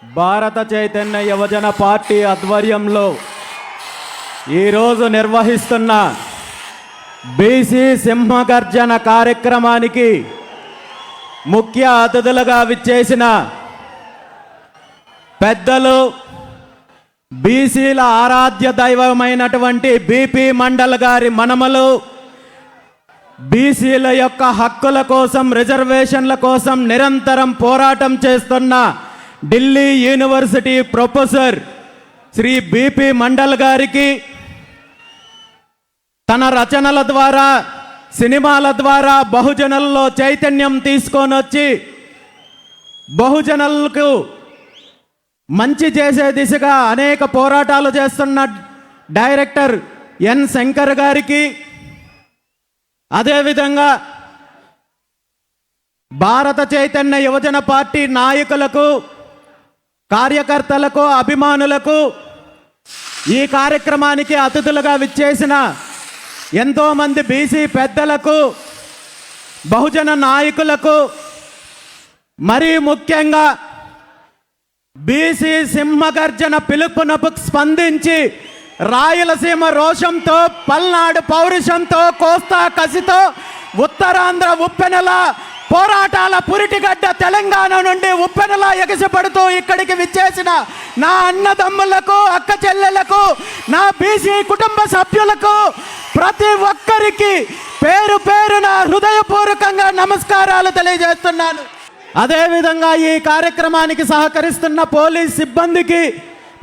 భారత చైతన్య యువజన పార్టీ ఆధ్వర్యంలో ఈరోజు నిర్వహిస్తున్న బీసీ సింహగర్జన కార్యక్రమానికి ముఖ్య అతిథులుగా విచ్చేసిన పెద్దలు బీసీల ఆరాధ్య దైవమైనటువంటి బీపీ మండల్ గారి మనమలు, బీసీల యొక్క హక్కుల కోసం, రిజర్వేషన్ల కోసం నిరంతరం పోరాటం చేస్తున్న Delhi university professor Shri BP Mandal గారికి తన రచనల ద్వారా, సినిమాల ద్వారా బహుజనుల్లో చైతన్యం తీసుకొని వచ్చి బహుజనులకు మంచి చేసే దిశగా అనేక పోరాటాలు చేస్తున్న డైరెక్టర్ ఎన్ శంకర్ గారికి, అదేవిధంగా భారత చైతన్య యువజన పార్టీ నాయకులకు, కార్యకర్తలకు, అభిమానులకు, ఈ కార్యక్రమానికి అతిథులుగా విచ్చేసిన ఎంతోమంది బీసీ పెద్దలకు, బహుజన నాయకులకు, మరీ ముఖ్యంగా బీసీ సింహగర్జన పిలుపునకు స్పందించి రాయలసీమ రోషంతో, పల్నాడు పౌరుషంతో, కోస్తా కసితో, ఉత్తరాంధ్ర ఉప్పెనల పోరాటాల పురిటిగడ్డ తెలంగాణ నుండి ఉప్పెనలా ఎగసిపడుతూ ఇక్కడికి విచ్చేసిన నా అన్నదమ్ములకు, అక్క చెల్లెలకు, నా బీసీ కుటుంబ సభ్యులకు, ప్రతి ఒక్కరికి పేరు పేరున హృదయపూర్వకంగా నమస్కారాలు తెలియజేస్తున్నాను. అదేవిధంగా ఈ కార్యక్రమానికి సహకరిస్తున్న పోలీస్ సిబ్బందికి,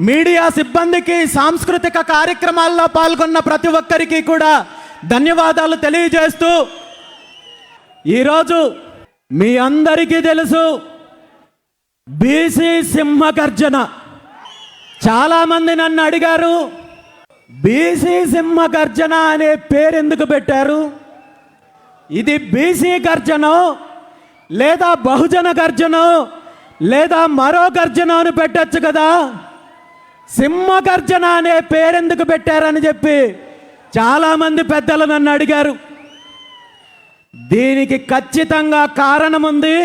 మీడియా సిబ్బందికి, సాంస్కృతిక కార్యక్రమాల్లో పాల్గొన్న ప్రతి ఒక్కరికి కూడా ధన్యవాదాలు తెలియజేస్తూ, ఈరోజు మీ అందరికీ తెలుసు బీసీ సింహగర్జన. చాలామంది నన్ను అడిగారు, బీసీ సింహగర్జన అనే పేరు ఎందుకు పెట్టారు? ఇది బీసీ గర్జనో లేదా బహుజన గర్జనో లేదా మరో గర్జన అని పెట్టచ్చు కదా, సింహగర్జన అనే పేరెందుకు పెట్టారని చెప్పి చాలామంది పెద్దలు నన్ను అడిగారు. దీనికి ఖచ్చితంగా కారణం ఉంది.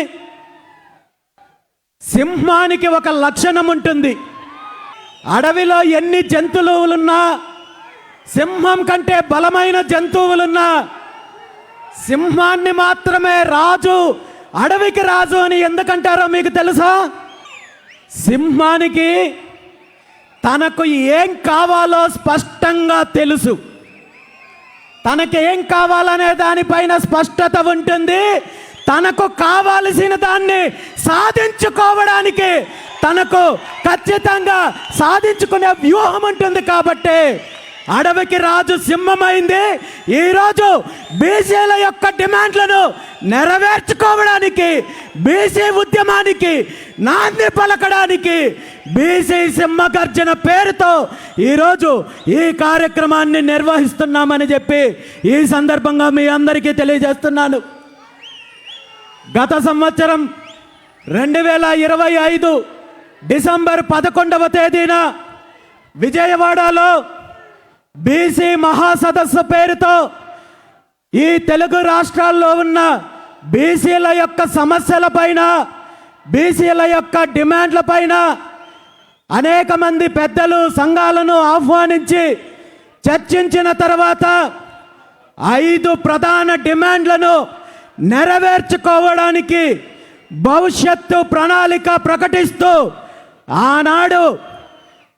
సింహానికి ఒక లక్షణం ఉంటుంది. అడవిలో ఎన్ని జంతువులున్నా, సింహం కంటే బలమైన జంతువులున్నా, సింహాన్ని మాత్రమే రాజు, అడవికి రాజు అని ఎందుకంటారో మీకు తెలుసా? సింహానికి తనకు ఏం కావాలో స్పష్టంగా తెలుసు. తనకి ఏం కావాలనే దానిపైన స్పష్టత ఉంటుంది. తనకు కావాల్సిన దాన్ని సాధించుకోవడానికి తనకు ఖచ్చితంగా సాధించుకునే వ్యూహం ఉంటుంది. కాబట్టి అడవికి రాజు సింహమైంది. ఈరోజు బీసీల యొక్క డిమాండ్లను నెరవేర్చుకోవడానికి, బీసీ ఉద్యమానికి నాంది పలకడానికి బీసీ సింహగర్జన పేరుతో ఈరోజు ఈ కార్యక్రమాన్ని నిర్వహిస్తున్నామని చెప్పి ఈ సందర్భంగా మీ అందరికీ తెలియజేస్తున్నాను. గత సంవత్సరం 2025 డిసెంబర్ 11వ తేదీన విజయవాడలో బీసీ మహాసదస్సు పేరుతో ఈ తెలుగు రాష్ట్రాల్లో ఉన్న బీసీల యొక్క సమస్యల పైన, బీసీల యొక్క డిమాండ్ల పైన అనేక మంది పెద్దలు, సంఘాలను ఆహ్వానించి చర్చించిన తర్వాత 5 ప్రధాన డిమాండ్లను నెరవేర్చుకోవడానికి భవిష్యత్తు ప్రణాళిక ప్రకటిస్తూ ఆనాడు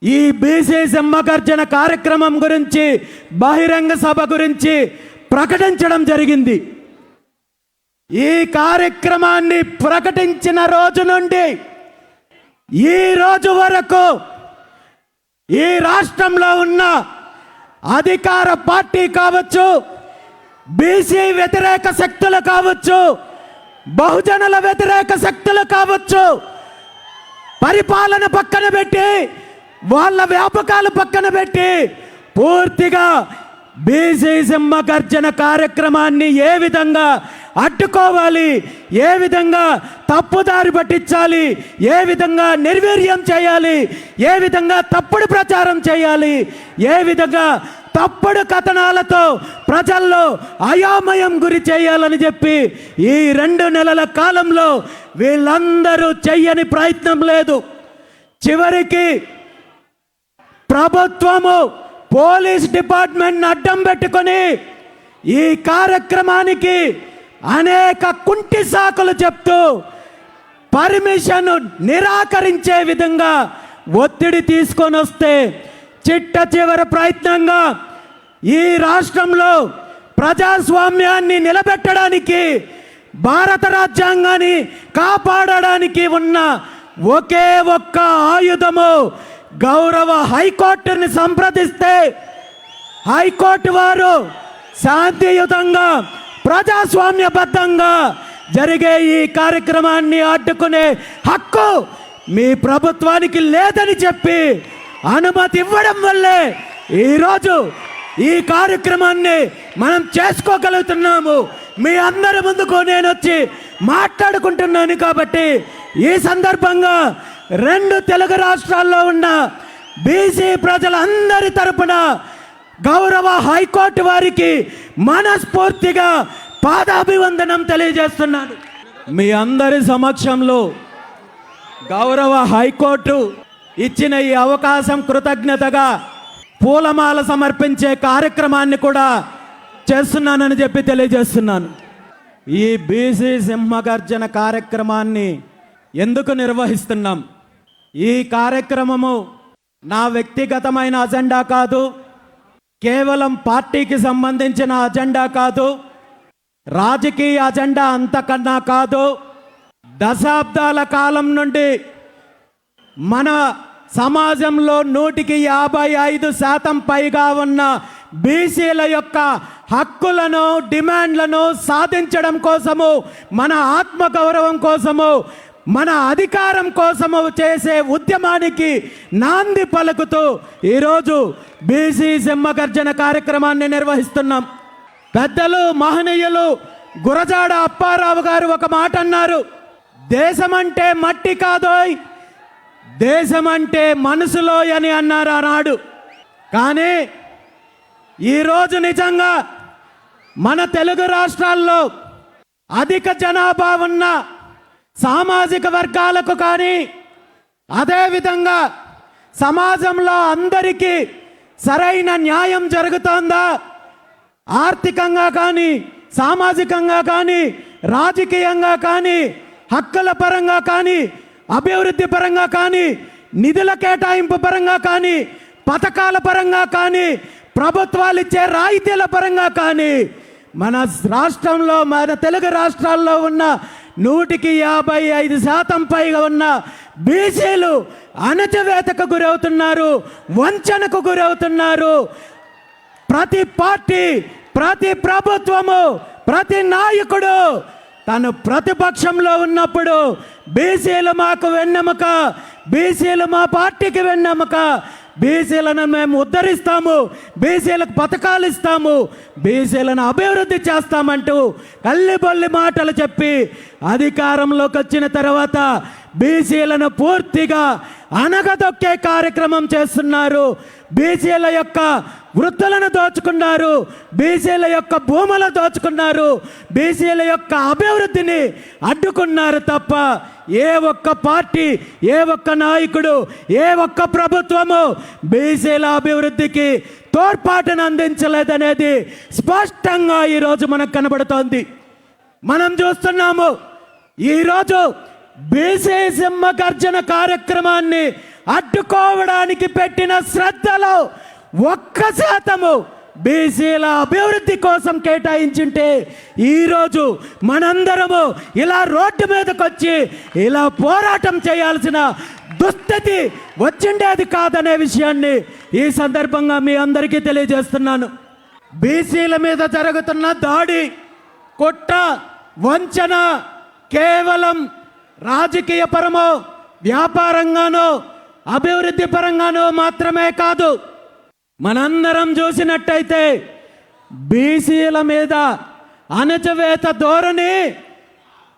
ఈ బీసీ సింహగర్జన కార్యక్రమం గురించి, బహిరంగ సభ గురించి ప్రకటించడం జరిగింది. ఈ కార్యక్రమాన్ని ప్రకటించిన రోజు నుండి ఈ రోజు వరకు ఈ రాష్ట్రంలో ఉన్న అధికార పార్టీ కావచ్చు, బీసీ వ్యతిరేక శక్తులు కావచ్చు, బహుజనుల వ్యతిరేక శక్తులు కావచ్చు, పరిపాలన పక్కన పెట్టి, వాళ్ళ వ్యాపకాలు పక్కన పెట్టి పూర్తిగా బీసీ సింహగర్జన కార్యక్రమాన్ని ఏ విధంగా అడ్డుకోవాలి, ఏ విధంగా తప్పుదారి పట్టించాలి, ఏ విధంగా నిర్వీర్యం చేయాలి, ఏ విధంగా తప్పుడు ప్రచారం చేయాలి, ఏ విధంగా తప్పుడు కథనాలతో ప్రజల్లో అయోమయం గురి చేయాలని చెప్పి ఈ 2 నెలల కాలంలో వీళ్ళందరూ చెయ్యని ప్రయత్నం లేదు. చివరికి ప్రభుత్వము పోలీస్ డిపార్ట్మెంట్ అడ్డం పెట్టుకొని ఈ కార్యక్రమానికి అనేక కుంటి సాకులు చెప్తూ పర్మిషన్ నిరాకరించే విధంగా ఒత్తిడి తీసుకొని వస్తే చిట్ట చివరి ప్రయత్నంగా ఈ రాష్ట్రంలో ప్రజాస్వామ్యాన్ని నిలబెట్టడానికి భారత రాజ్యాంగాన్ని కాపాడడానికి ఉన్న ఒకే ఒక్క ఆయుధము గౌరవ హైకోర్టుని సంప్రదిస్తే హైకోర్టు వారు శాంతియుతంగా ప్రజాస్వామ్యబద్ధంగా జరిగే ఈ కార్యక్రమాన్ని అడ్డుకునే హక్కు మీ ప్రభుత్వానికి లేదని చెప్పి అనుమతి ఇవ్వడం వల్లే ఈరోజు ఈ కార్యక్రమాన్ని మనం చేసుకోగలుగుతున్నాము. మీ అందరి ముందుకు నేను వచ్చి మాట్లాడుకుంటున్నాను. కాబట్టి ఈ సందర్భంగా 2 తెలుగు రాష్ట్రాల్లో ఉన్న బీసీ ప్రజలందరి తరపున గౌరవ హైకోర్టు వారికి మనస్ఫూర్తిగా పాదాభివందనం తెలియజేస్తున్నాను. మీ అందరి సమక్షంలో గౌరవ హైకోర్టు ఇచ్చిన ఈ అవకాశం కృతజ్ఞతగా పూలమాల సమర్పించే కార్యక్రమాన్ని కూడా చేస్తున్నానని చెప్పి తెలియజేస్తున్నాను. ఈ బీసీ సింహగర్జన కార్యక్రమాన్ని ఎందుకు నిర్వహిస్తున్నాం? ఈ కార్యక్రమము నా వ్యక్తిగతమైన అజెండా కాదు, కేవలం పార్టీకి సంబంధించిన అజెండా కాదు, రాజకీయ అజెండా అంతకన్నా కాదు. దశాబ్దాల కాలం నుండి మన సమాజంలో 155% పైగా ఉన్న బీసీల యొక్క హక్కులను డిమాండ్లను సాధించడం కోసము, మన ఆత్మగౌరవం కోసము, మన అధికారం కోసము చేసే ఉద్యమానికి నాంది పలుకుతూ ఈరోజు బీసీ సింహగర్జన కార్యక్రమాన్ని నిర్వహిస్తున్నాం. పెద్దలు మహనీయులు గురజాడ అప్పారావు గారు ఒక మాట అన్నారు, దేశమంటే మట్టి కాదోయ్, దేశమంటే మనసులో అని అన్నారు ఆనాడు. కానీ ఈరోజు నిజంగా మన తెలుగు రాష్ట్రాల్లో అధిక జనాభా ఉన్న సామాజిక వర్గాలకు కానీ, అదేవిధంగా సమాజంలో అందరికీ సరైన న్యాయం జరుగుతోందా? ఆర్థికంగా కానీ, సామాజికంగా కానీ, రాజకీయంగా కానీ, హక్కుల పరంగా కానీ, అభివృద్ధి పరంగా కానీ, నిధుల కేటాయింపు పరంగా కానీ, పథకాల పరంగా కానీ, ప్రభుత్వాలు ఇచ్చే రాయితీల పరంగా కానీ మన రాష్ట్రంలో, మన తెలుగు రాష్ట్రాల్లో ఉన్న 155% పైగా ఉన్న బీసీలు అణచివేతకు గురవుతున్నారు, వంచనకు గురవుతున్నారు. ప్రతి పార్టీ, ప్రతి ప్రభుత్వము, ప్రతి నాయకుడు తను ప్రతిపక్షంలో ఉన్నప్పుడు బీసీలు మాకు వెన్నెముక, బీసీలు మా పార్టీకి వెన్నెముక, బీసీలను మేము ఉద్ధరిస్తాము, బీసీలకు పథకాలు ఇస్తాము, బీసీలను అభివృద్ధి చేస్తామంటూ కల్లిబొల్లి మాటలు చెప్పి అధికారంలోకి వచ్చిన తర్వాత బీసీలను పూర్తిగా అనగదొక్కే కార్యక్రమం చేస్తున్నారు. బీసీల యొక్క వృత్తులను దోచుకున్నారు, బీసీల యొక్క భూములను దోచుకున్నారు, బీసీల యొక్క అభివృద్ధిని అడ్డుకున్నారు తప్ప ఏ ఒక్క పార్టీ, ఏ ఒక్క నాయకుడు, ఏ ఒక్క ప్రభుత్వము బీసీల అభివృద్ధికి తోడ్పాటును అందించలేదనేది స్పష్టంగా ఈరోజు మనకు కనబడుతోంది. మనం చూస్తున్నాము ఈరోజు బీసీ సింహగర్జన కార్యక్రమాన్ని అడ్డుకోవడానికి పెట్టిన శ్రద్ధలో 1% బీసీల అభివృద్ధి కోసం కేటాయించుంటే ఈరోజు మనందరము ఇలా రోడ్డు మీదకి వచ్చి ఇలా పోరాటం చేయాల్సిన దుస్థితి వచ్చిండేది కాదనే విషయాన్ని ఈ సందర్భంగా మీ అందరికీ తెలియజేస్తున్నాను. బీసీల మీద జరుగుతున్న దాడి, కుట్ర, వంచన కేవలం రాజకీయ పరమో, వ్యాపారంగానో, అభివృద్ధి పరంగానో మాత్రమే కాదు. మనందరం చూసినట్టయితే బీసీల మీద అణచివేత ధోరణి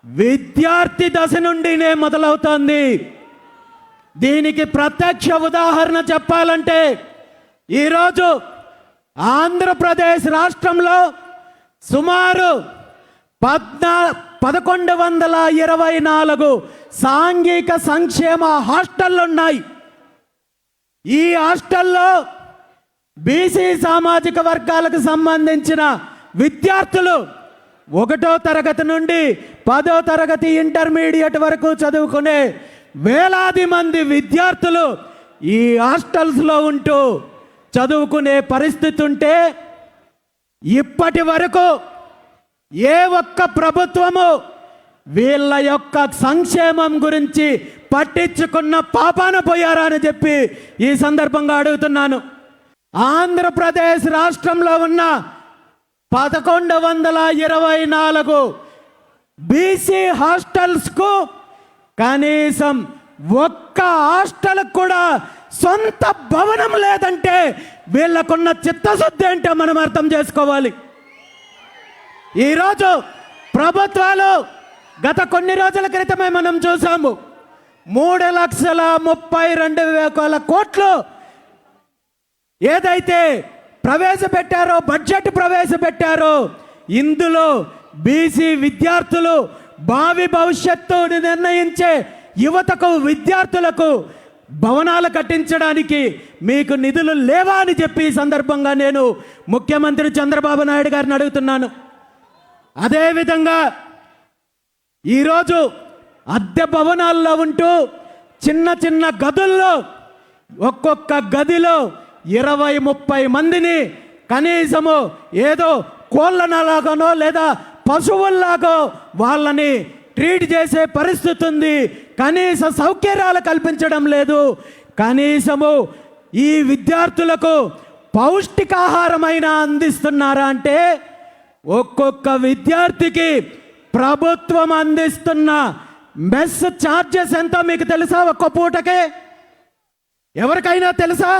విద్యార్థి దశ నుండినే మొదలవుతోంది. దీనికి ప్రత్యక్ష ఉదాహరణ చెప్పాలంటే ఈరోజు ఆంధ్రప్రదేశ్ రాష్ట్రంలో సుమారు 1124 సాంఘిక సంక్షేమ హాస్టళ్ళు ఉన్నాయి. ఈ హాస్టల్లో బీసీ సామాజిక వర్గాలకు సంబంధించిన విద్యార్థులు 1వ తరగతి నుండి 10వ తరగతి ఇంటర్మీడియట్ వరకు చదువుకునే వేలాది మంది విద్యార్థులు ఈ హాస్టల్స్లో ఉంటూ చదువుకునే పరిస్థితి ఉంటే ఇప్పటి వరకు ఏ ఒక్క ప్రభుత్వము వీళ్ళ యొక్క సంక్షేమం గురించి పట్టించుకున్న పాపాన పోయారా అని చెప్పి ఈ సందర్భంగా అడుగుతున్నాను. ఆంధ్రప్రదేశ్ రాష్ట్రంలో ఉన్న 1124 బీసీ హాస్టల్స్కు కనీసం ఒక్క హాస్టల్ కూడా సొంత భవనం లేదంటే వీళ్ళకున్న చిత్తశుద్ధి ఏంటో మనం అర్థం చేసుకోవాలి. ఈరోజు ప్రభుత్వాలు గత కొన్ని రోజుల క్రితమే మనం చూసాము 3,32,000 కోట్లు ఏదైతే ప్రవేశపెట్టారో, బడ్జెట్ ప్రవేశపెట్టారో, ఇందులో బీసీ విద్యార్థులు భావి భవిష్యత్తుని నిర్ణయించే యువతకు, విద్యార్థులకు భవనాలు కట్టించడానికి మీకు నిధులు లేవా అని చెప్పి ఈ సందర్భంగా నేను ముఖ్యమంత్రి చంద్రబాబు నాయుడు గారిని అడుగుతున్నాను. అదేవిధంగా ఈరోజు అద్దె భవనాల్లో ఉంటూ చిన్న చిన్న గదుల్లో ఒక్కొక్క గదిలో 20-30 మందిని కనీసము ఏదో కోళ్ళనలాగానో లేదా పశువుల్లాగో వాళ్ళని ట్రీట్ చేసే పరిస్థితి ఉంది. కనీస సౌకర్యాలు కల్పించడం లేదు. కనీసము ఈ విద్యార్థులకు పౌష్టికాహారమైన అందిస్తున్నారా అంటే ఒక్కొక్క విద్యార్థికి ప్రభుత్వం అందిస్తున్న మెస్ ఛార్జెస్ ఎంతో మీకు తెలుసా? ఒక్క పూటకే ఎవరికైనా తెలుసా?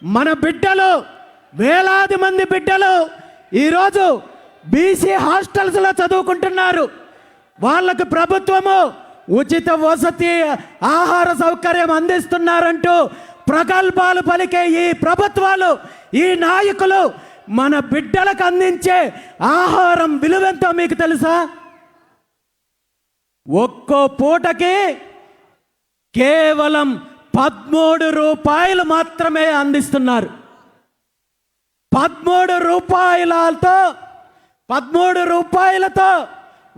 మన బిడ్డలు, వేలాది మంది బిడ్డలు ఈరోజు బీసీ హాస్టల్స్లో చదువుకుంటున్నారు. వాళ్ళకు ప్రభుత్వము ఉచిత వసతి, ఆహార సౌకర్యం అందిస్తున్నారంటూ ప్రగల్భాలు పలికే ఈ ప్రభుత్వాలు, ఈ నాయకులు మన బిడ్డలకు అందించే ఆహారం విలువెంతో మీకు తెలుసా? ఒక్కో పూటకి కేవలం 13 రూపాయలు మాత్రమే అందిస్తున్నారు. 13 రూపాయలతో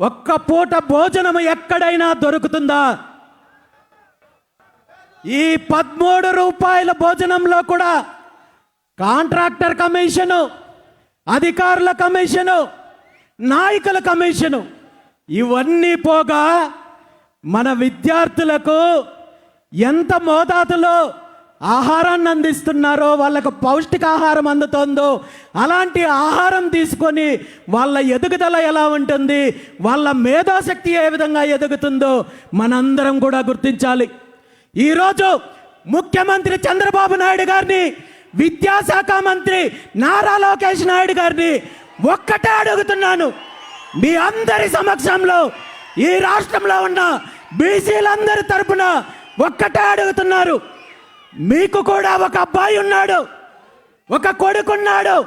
ఒక్క పూట భోజనం ఎక్కడైనా దొరుకుతుందా? ఈ 13 రూపాయల భోజనంలో కూడా కాంట్రాక్టర్ కమిషను, అధికారుల కమిషను, నాయకుల కమిషను ఇవన్నీ పోగా మన విద్యార్థులకు ఎంత మోతాదులో ఆహారాన్ని అందిస్తున్నారో, వాళ్ళకు పౌష్టికాహారం అందుతుందో, అలాంటి ఆహారం తీసుకొని వాళ్ళ ఎదుగుదల ఎలా ఉంటుంది, వాళ్ళ మేధాశక్తి ఏ విధంగా ఎదుగుతుందో మనందరం కూడా గుర్తించాలి. ఈరోజు ముఖ్యమంత్రి చంద్రబాబు నాయుడు గారిని, విద్యాశాఖ మంత్రి నారా లోకేష్ నాయుడు గారిని ఒక్కటే అడుగుతున్నాను. మీ అందరి సమక్షంలో ఈ రాష్ట్రంలో ఉన్న బీసీలందరి తరపున ఒక్కటే అడుగుతున్నారు. మీకు కూడా ఒక అబ్బాయి ఉన్నాడు, ఒక కొడుకున్నాడు,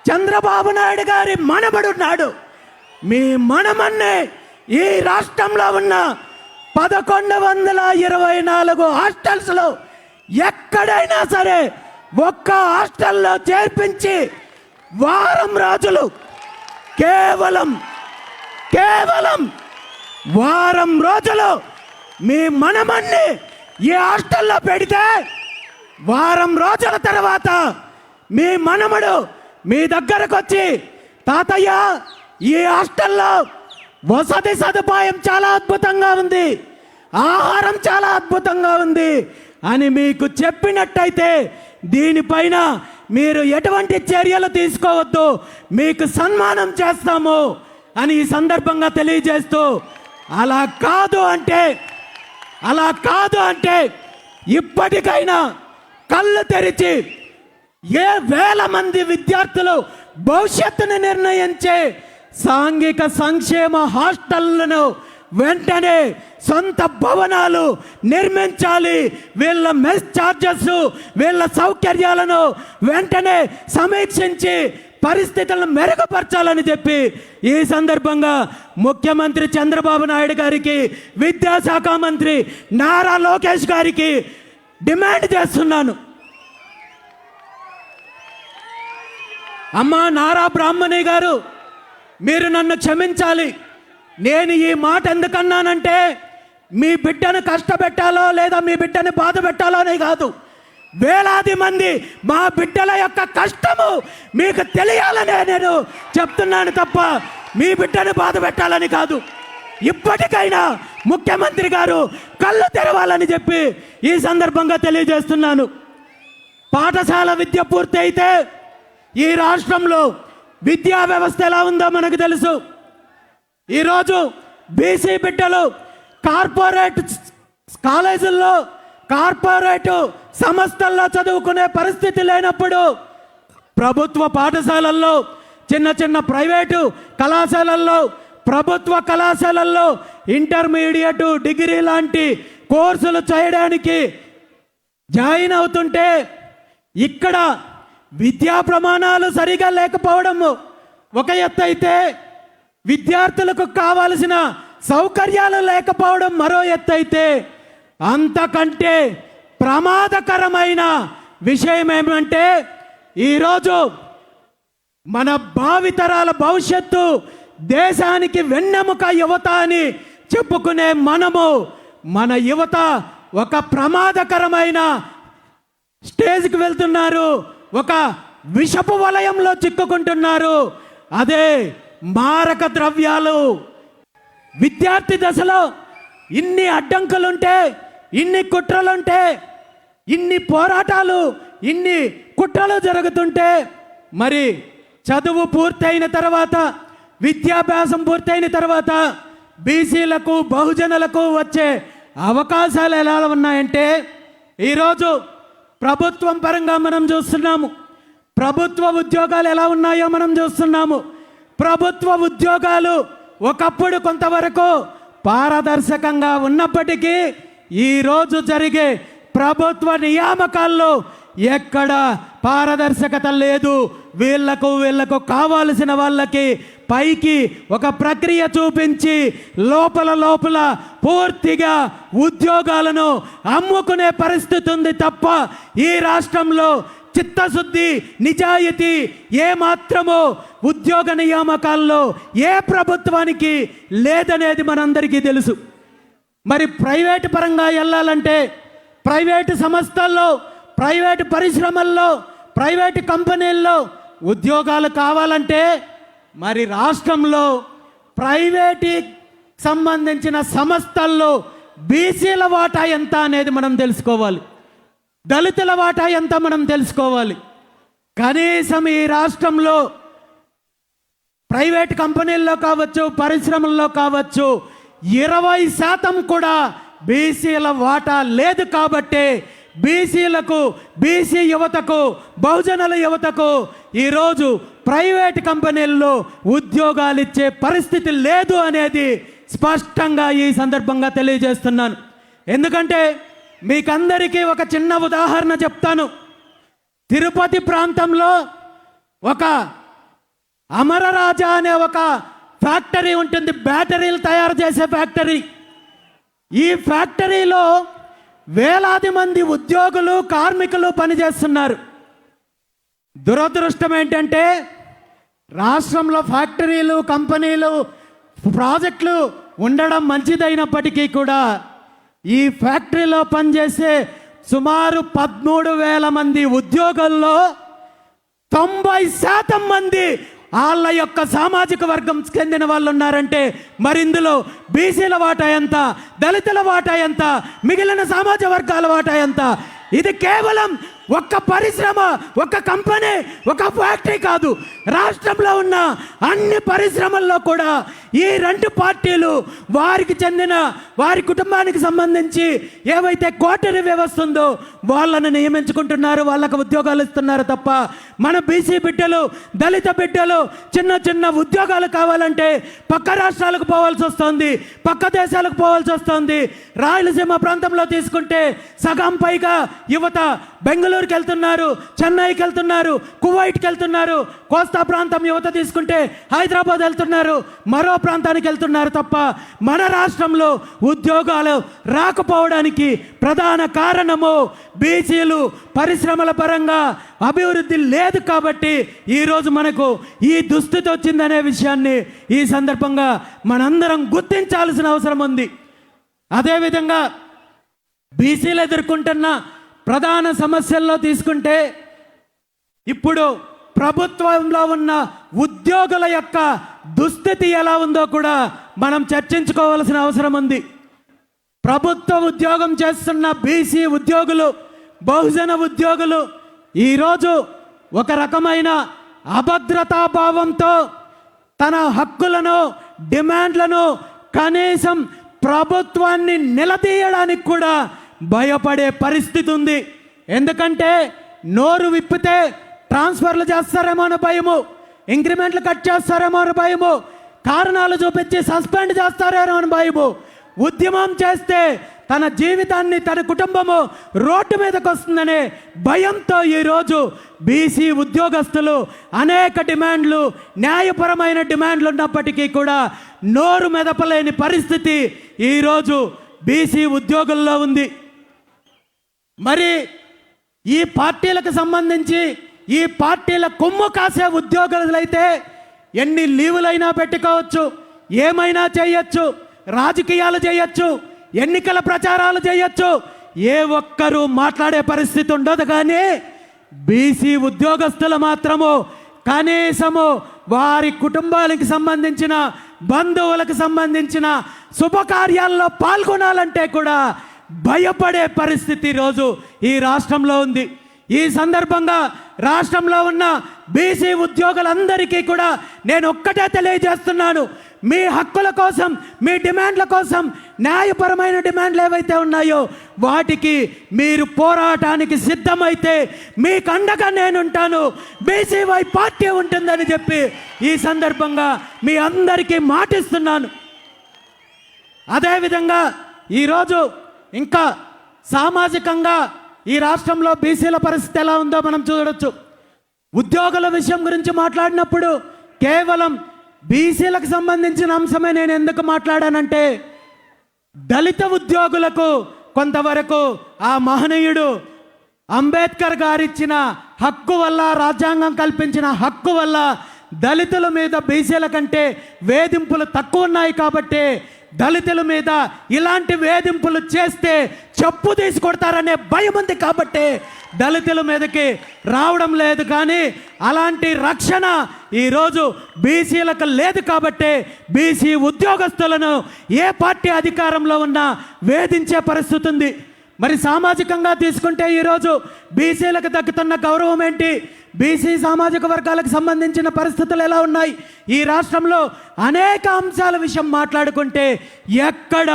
చంద్రబాబు నాయుడు గారి మనబడున్నాడు. మీ మనమన్నే ఈ రాష్ట్రంలో ఉన్న 1124 హాస్టల్స్లో ఎక్కడైనా సరే ఒక్క హాస్టల్లో చేర్పించి వారం రోజులు, కేవలం వారం రోజులు మీ మనమన్ని ఈ హాస్టల్లో పెడితే వారం రోజుల తర్వాత మీ మనమడు మీ దగ్గరకు వచ్చి, తాతయ్య ఈ హాస్టల్లో వసతి సదుపాయం చాలా అద్భుతంగా ఉంది, ఆహారం చాలా అద్భుతంగా ఉంది అని మీకు చెప్పినట్టయితే దీనిపైన మీరు ఎటువంటి చర్యలు తీసుకోవద్దు, మీకు సన్మానం చేస్తాము అని ఈ సందర్భంగా తెలియజేస్తూ, అలా కాదు అంటే ఇప్పటికైనా కళ్ళు తెరిచి ఏ వేల మంది విద్యార్థులు భవిష్యత్తును నిర్ణయించే సాంఘిక సంక్షేమ హాస్టళ్లను వెంటనే సొంత భవనాలు నిర్మించాలి. వీళ్ళ మెస్ ఛార్జెస్, వీళ్ళ సౌకర్యాలను వెంటనే సమీక్షించి పరిస్థితులను మెరుగుపరచాలని చెప్పి ఈ సందర్భంగా ముఖ్యమంత్రి చంద్రబాబు నాయుడు గారికి, విద్యాశాఖ మంత్రి నారా లోకేష్ గారికి డిమాండ్ చేస్తున్నాను. అమ్మా నారా బ్రాహ్మణి గారు, మీరు నన్ను క్షమించాలి. నేను ఈ మాట ఎందుకన్నానంటే మీ బిడ్డను కష్టపెట్టాలో లేదా మీ బిడ్డని బాధ పెట్టాలో అని కాదు. వేలాది మంది మా బిడ్డల యొక్క కష్టము మీకు తెలియాలనే నేను చెప్తున్నాను తప్ప మీ బిడ్డను బాధ పెట్టాలని కాదు. ఇప్పటికైనా ముఖ్యమంత్రి గారు కళ్ళు తెరవాలని చెప్పి ఈ సందర్భంగా తెలియజేస్తున్నాను. పాఠశాల విద్య పూర్తి అయితే ఈ రాష్ట్రంలో విద్యా వ్యవస్థ ఎలా ఉందో మనకు తెలుసు. ఈరోజు బీసీ బిడ్డలు కార్పొరేట్ కాలేజీల్లో కార్పొరేట్ సంస్థల్లో చదువుకునే పరిస్థితి లేనప్పుడు ప్రభుత్వ పాఠశాలల్లో చిన్న చిన్న ప్రైవేటు కళాశాలల్లో ప్రభుత్వ కళాశాలల్లో ఇంటర్మీడియట్ డిగ్రీ లాంటి కోర్సులు చేయడానికి జాయిన్ అవుతుంటే ఇక్కడ విద్యా ప్రమాణాలు సరిగా లేకపోవడము ఒక ఎత్తు అయితే విద్యార్థులకు కావలసిన సౌకర్యాలు లేకపోవడం మరో ఎత్తు అయితే అంతకంటే ప్రమాదకరమైన విషయం ఏమంటే ఈరోజు మన భావితరాల భవిష్యత్తు దేశానికి వెన్నెముక యువత అని చెప్పుకునే మనము మన యువత ఒక ప్రమాదకరమైన స్టేజ్కి వెళ్తున్నారు. ఒక విషపు వలయంలో చిక్కుకుంటున్నారు. అదే మారక ద్రవ్యాలు. విద్యార్థి దశలో ఇన్ని అడ్డంకులుంటే, ఇన్ని కుట్రలుంటే, ఇన్ని పోరాటాలు, ఇన్ని కుట్రలు జరుగుతుంటే మరి చదువు పూర్తయిన తర్వాత, విద్యాభ్యాసం పూర్తయిన తర్వాత బీసీలకు బహుజనులకు వచ్చే అవకాశాలు ఎలా ఉన్నాయంటే ఈరోజు ప్రభుత్వం పరంగా మనం చూస్తున్నాము. ప్రభుత్వ ఉద్యోగాలు ఎలా ఉన్నాయో మనం చూస్తున్నాము. ప్రభుత్వ ఉద్యోగాలు ఒకప్పుడు కొంతవరకు పారదర్శకంగా ఉన్నప్పటికీ ఈరోజు జరిగే ప్రభుత్వ నియామకాల్లో ఎక్కడ పారదర్శకత లేదు. వీళ్లకు కావాల్సిన వాళ్ళకి పైకి ఒక ప్రక్రియ చూపించి లోపల పూర్తిగా ఉద్యోగాలను అమ్ముకునే పరిస్థితి ఉంది తప్ప ఈ రాష్ట్రంలో చిత్తశుద్ధి నిజాయితీ ఏమాత్రమో ఉద్యోగ నియామకాల్లో ఏ ప్రభుత్వానికి లేదనేది మనందరికీ తెలుసు. మరి ప్రైవేటు పరంగా వెళ్ళాలంటే ప్రైవేటు సంస్థల్లో, ప్రైవేటు పరిశ్రమల్లో, ప్రైవేటు కంపెనీల్లో ఉద్యోగాలు కావాలంటే మరి రాష్ట్రంలో ప్రైవేటు సంబంధించిన సంస్థల్లో బీసీల వాటా ఎంత అనేది మనం తెలుసుకోవాలి. దళితుల వాటా ఎంత మనం తెలుసుకోవాలి. కనీసం ఈ రాష్ట్రంలో ప్రైవేట్ కంపెనీల్లో కావచ్చు, పరిశ్రమల్లో కావచ్చు 20% కూడా బీసీల వాటా లేదు. కాబట్టి బీసీలకు, బీసీ యువతకు, బహుజనుల యువతకు ఈరోజు ప్రైవేట్ కంపెనీల్లో ఉద్యోగాలు ఇచ్చే పరిస్థితి లేదు అనేది స్పష్టంగా ఈ సందర్భంగా తెలియజేస్తున్నాను. ఎందుకంటే మీకందరికీ ఒక చిన్న ఉదాహరణ చెప్తాను. తిరుపతి ప్రాంతంలో ఒక అమరరాజా అనే ఒక ఫ్యాక్టరీ ఉంటుంది, బ్యాటరీలు తయారు చేసే ఫ్యాక్టరీ. ఈ ఫ్యాక్టరీలో వేలాది మంది ఉద్యోగులు, కార్మికులు పనిచేస్తున్నారు. దురదృష్టం ఏంటంటే రాష్ట్రంలో ఫ్యాక్టరీలు, కంపెనీలు, ప్రాజెక్టులు ఉండడం మంచిదైనప్పటికీ కూడా ఈ ఫ్యాక్టరీలో పనిచేసే సుమారు 13,000 మంది ఉద్యోగుల్లో 90% మంది వాళ్ళ యొక్క సామాజిక వర్గం చెందిన వాళ్ళు ఉన్నారంటే మరి ఇందులో బీసీల వాటా ఎంత, దళితుల వాటా ఎంత, మిగిలిన సామాజిక వర్గాల వాటా ఎంత? ఇది కేవలం ఒక్క పరిశ్రమ, ఒక కంపెనీ, ఒక ఫ్యాక్టరీ కాదు. రాష్ట్రంలో ఉన్న అన్ని పరిశ్రమల్లో కూడా ఈ రెండు పార్టీలు వారికి చెందిన వారి కుటుంబానికి సంబంధించి ఏవైతే కోటరీ వ్యవస్థ ఉందో వాళ్ళని నియమించుకుంటున్నారు, వాళ్ళకు ఉద్యోగాలు ఇస్తున్నారు తప్ప మన బీసీ బిడ్డలు, దళిత బిడ్డలు చిన్న చిన్న ఉద్యోగాలు కావాలంటే పక్క రాష్ట్రాలకు పోవాల్సి వస్తుంది, పక్క దేశాలకు పోవాల్సి వస్తుంది. రాయలసీమ ప్రాంతంలో తీసుకుంటే సగం పైగా యువత బెంగళూరు బెంగళూరుకి వెళ్తున్నారు, చెన్నైకి వెళ్తున్నారు, కువైట్కి వెళ్తున్నారు, కోస్తా ప్రాంతం యువత తీసుకుంటే హైదరాబాద్ వెళ్తున్నారు, మరో ప్రాంతానికి వెళ్తున్నారు తప్ప మన రాష్ట్రంలో ఉద్యోగాలు రాకపోవడానికి ప్రధాన కారణము బీసీలు పరిశ్రమల పరంగా అభివృద్ధి లేదు కాబట్టి ఈరోజు మనకు ఈ దుస్థితి వచ్చిందనే విషయాన్ని ఈ సందర్భంగా మనందరం గుర్తించాల్సిన అవసరం ఉంది. అదేవిధంగా బీసీలు ఎదుర్కొంటున్న ప్రధాన సమస్యల్లో తీసుకుంటే ఇప్పుడు ప్రభుత్వంలో ఉన్న ఉద్యోగుల యొక్క దుస్థితి ఎలా ఉందో కూడా మనం చర్చించుకోవాల్సిన అవసరం ఉంది. ప్రభుత్వ ఉద్యోగం చేస్తున్న బీసీ ఉద్యోగులు, బహుజన ఉద్యోగులు ఈరోజు ఒక రకమైన అభద్రతాభావంతో తన హక్కులను, డిమాండ్లను కనీసం ప్రభుత్వాన్ని నిలదీయడానికి కూడా భయపడే పరిస్థితి ఉంది. ఎందుకంటే నోరు విప్పితే ట్రాన్స్ఫర్లు చేస్తారేమో అని భయము, ఇంక్రిమెంట్లు కట్ చేస్తారేమో అని భయము, కారణాలు చూపించి సస్పెండ్ చేస్తారేమో అని భయము, ఉద్యమం చేస్తే తన జీవితాన్ని, తన కుటుంబము రోడ్డు మీదకి వస్తుందనే భయంతో ఈరోజు బీసీ ఉద్యోగస్తులు అనేక డిమాండ్లు, న్యాయపరమైన డిమాండ్లు ఉన్నప్పటికీ కూడా నోరు మెదపలేని పరిస్థితి ఈరోజు బీసీ ఉద్యోగుల్లో ఉంది. మరి ఈ పార్టీలకు సంబంధించి ఈ పార్టీల కొమ్ము కాసే ఉద్యోగులైతే ఎన్ని లీవులైనా పెట్టుకోవచ్చు, ఏమైనా చేయొచ్చు, రాజకీయాలు చేయొచ్చు, ఎన్నికల ప్రచారాలు చేయొచ్చు, ఏ ఒక్కరూ మాట్లాడే పరిస్థితి ఉండదు. కానీ బీసీ ఉద్యోగస్తులు మాత్రము కనీసము వారి కుటుంబాలకు సంబంధించిన, బంధువులకు సంబంధించిన శుభకార్యాల్లో పాల్గొనాలంటే కూడా భయపడే పరిస్థితి ఈరోజు ఈ రాష్ట్రంలో ఉంది. ఈ సందర్భంగా రాష్ట్రంలో ఉన్న బీసీ ఉద్యోగులందరికీ కూడా నేను ఒక్కటే తెలియజేస్తున్నాను, మీ హక్కుల కోసం, మీ డిమాండ్ల కోసం, న్యాయపరమైన డిమాండ్లు ఏవైతే ఉన్నాయో వాటికి మీరు పోరాటానికి సిద్ధమైతే మీకు అండగా నేనుంటాను, బీసీవై పార్టీ ఉంటుందని చెప్పి ఈ సందర్భంగా మీ అందరికీ మాటిస్తున్నాను. అదేవిధంగా ఈరోజు ఇంకా సామాజికంగా ఈ రాష్ట్రంలో బీసీల పరిస్థితి ఎలా ఉందో మనం చూడొచ్చు. ఉద్యోగుల విషయం గురించి మాట్లాడినప్పుడు కేవలం బీసీలకు సంబంధించిన అంశమే నేను ఎందుకు మాట్లాడానంటే, దళిత ఉద్యోగులకు కొంతవరకు ఆ మహనీయుడు అంబేద్కర్ గారిచ్చిన హక్కు వల్ల, రాజ్యాంగం కల్పించిన హక్కు వల్ల దళితుల మీద బీసీల కంటే వేధింపులు తక్కువ ఉన్నాయి కాబట్టి దళితుల మీద ఇలాంటి వేధింపులు చేస్తే చెప్పు తీసుకొడతారనే భయం ఉంది కాబట్టి దళితుల మీదకి రావడం లేదు. కానీ అలాంటి రక్షణ ఈరోజు బీసీలకు లేదు కాబట్టి బీసీ ఉద్యోగస్తులను ఏ పార్టీ అధికారంలో ఉన్నా వేధించే పరిస్థితి ఉంది. మరి సామాజికంగా తీసుకుంటే ఈరోజు బీసీలకు దక్కుతున్న గౌరవం ఏంటి, బీసీ సామాజిక వర్గాలకు సంబంధించిన పరిస్థితులు ఎలా ఉన్నాయి, ఈ రాష్ట్రంలో అనేక అంశాల విషయం మాట్లాడుకుంటే ఎక్కడ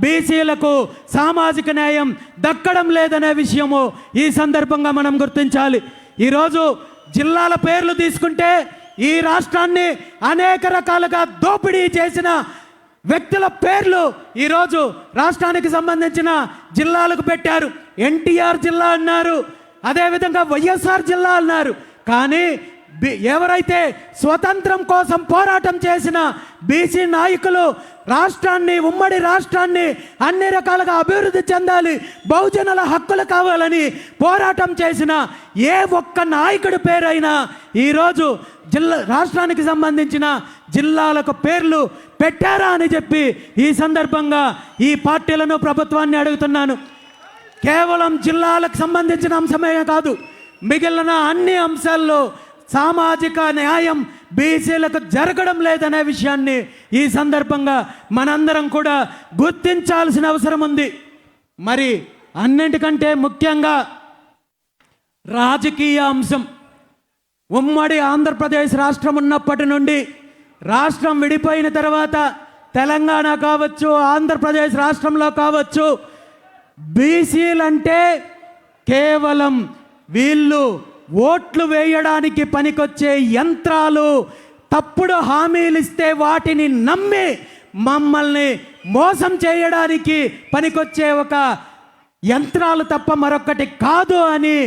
బీసీలకు సామాజిక న్యాయం దక్కడం లేదనే విషయము ఈ సందర్భంగా మనం గుర్తించాలి. ఈరోజు జిల్లాల పేర్లు తీసుకుంటే ఈ రాష్ట్రాన్ని అనేక రకాలుగా దోపిడీ చేసిన వ్యక్తుల పేర్లు ఈరోజు రాష్ట్రానికి సంబంధించిన జిల్లాలకు పెట్టారు. ఎన్టీఆర్ జిల్లా అన్నారు, అదేవిధంగా వైఎస్ఆర్ జిల్లా అన్నారు. కానీ ఎవరైతే స్వతంత్రం కోసం పోరాటం చేసిన బీసీ నాయకులు రాష్ట్రాన్ని, ఉమ్మడి రాష్ట్రాన్ని అన్ని రకాలుగా అభివృద్ధి చెందాలి, బహుజనుల హక్కులు కావాలని పోరాటం చేసిన ఏ ఒక్క నాయకుడి పేరైనా ఈరోజు రాష్ట్రానికి సంబంధించిన జిల్లాలకు పేర్లు పెట్టారా అని చెప్పి ఈ సందర్భంగా ఈ పార్టీలను, ప్రభుత్వాన్ని అడుగుతున్నాను. కేవలం జిల్లాలకు సంబంధించిన అంశమే కాదు, మిగిలిన అన్ని అంశాల్లో సామాజిక న్యాయం బీసీలకు జరగడం లేదనే విషయాన్ని ఈ సందర్భంగా మనందరం కూడా గుర్తించాల్సిన అవసరం ఉంది. మరి అన్నింటికంటే ముఖ్యంగా రాజకీయ అంశం. ఉమ్మడి ఆంధ్రప్రదేశ్ రాష్ట్రం ఉన్నప్పటి నుండి రాష్ట్రం విడిపోయిన తర్వాత తెలంగాణ కావచ్చు, ఆంధ్రప్రదేశ్ రాష్ట్రంలో కావచ్చు, బీసీలంటే కేవలం వీళ్ళు ఓట్లు వేయడానికి పనికొచ్చే యంత్రాలు, తప్పుడు హామీలు ఇస్తే వాటిని నమ్మి మమ్మల్ని మోసం చేయడానికి పనికొచ్చే ఒక యంత్రాలు తప్ప మరొకటి కాదు అని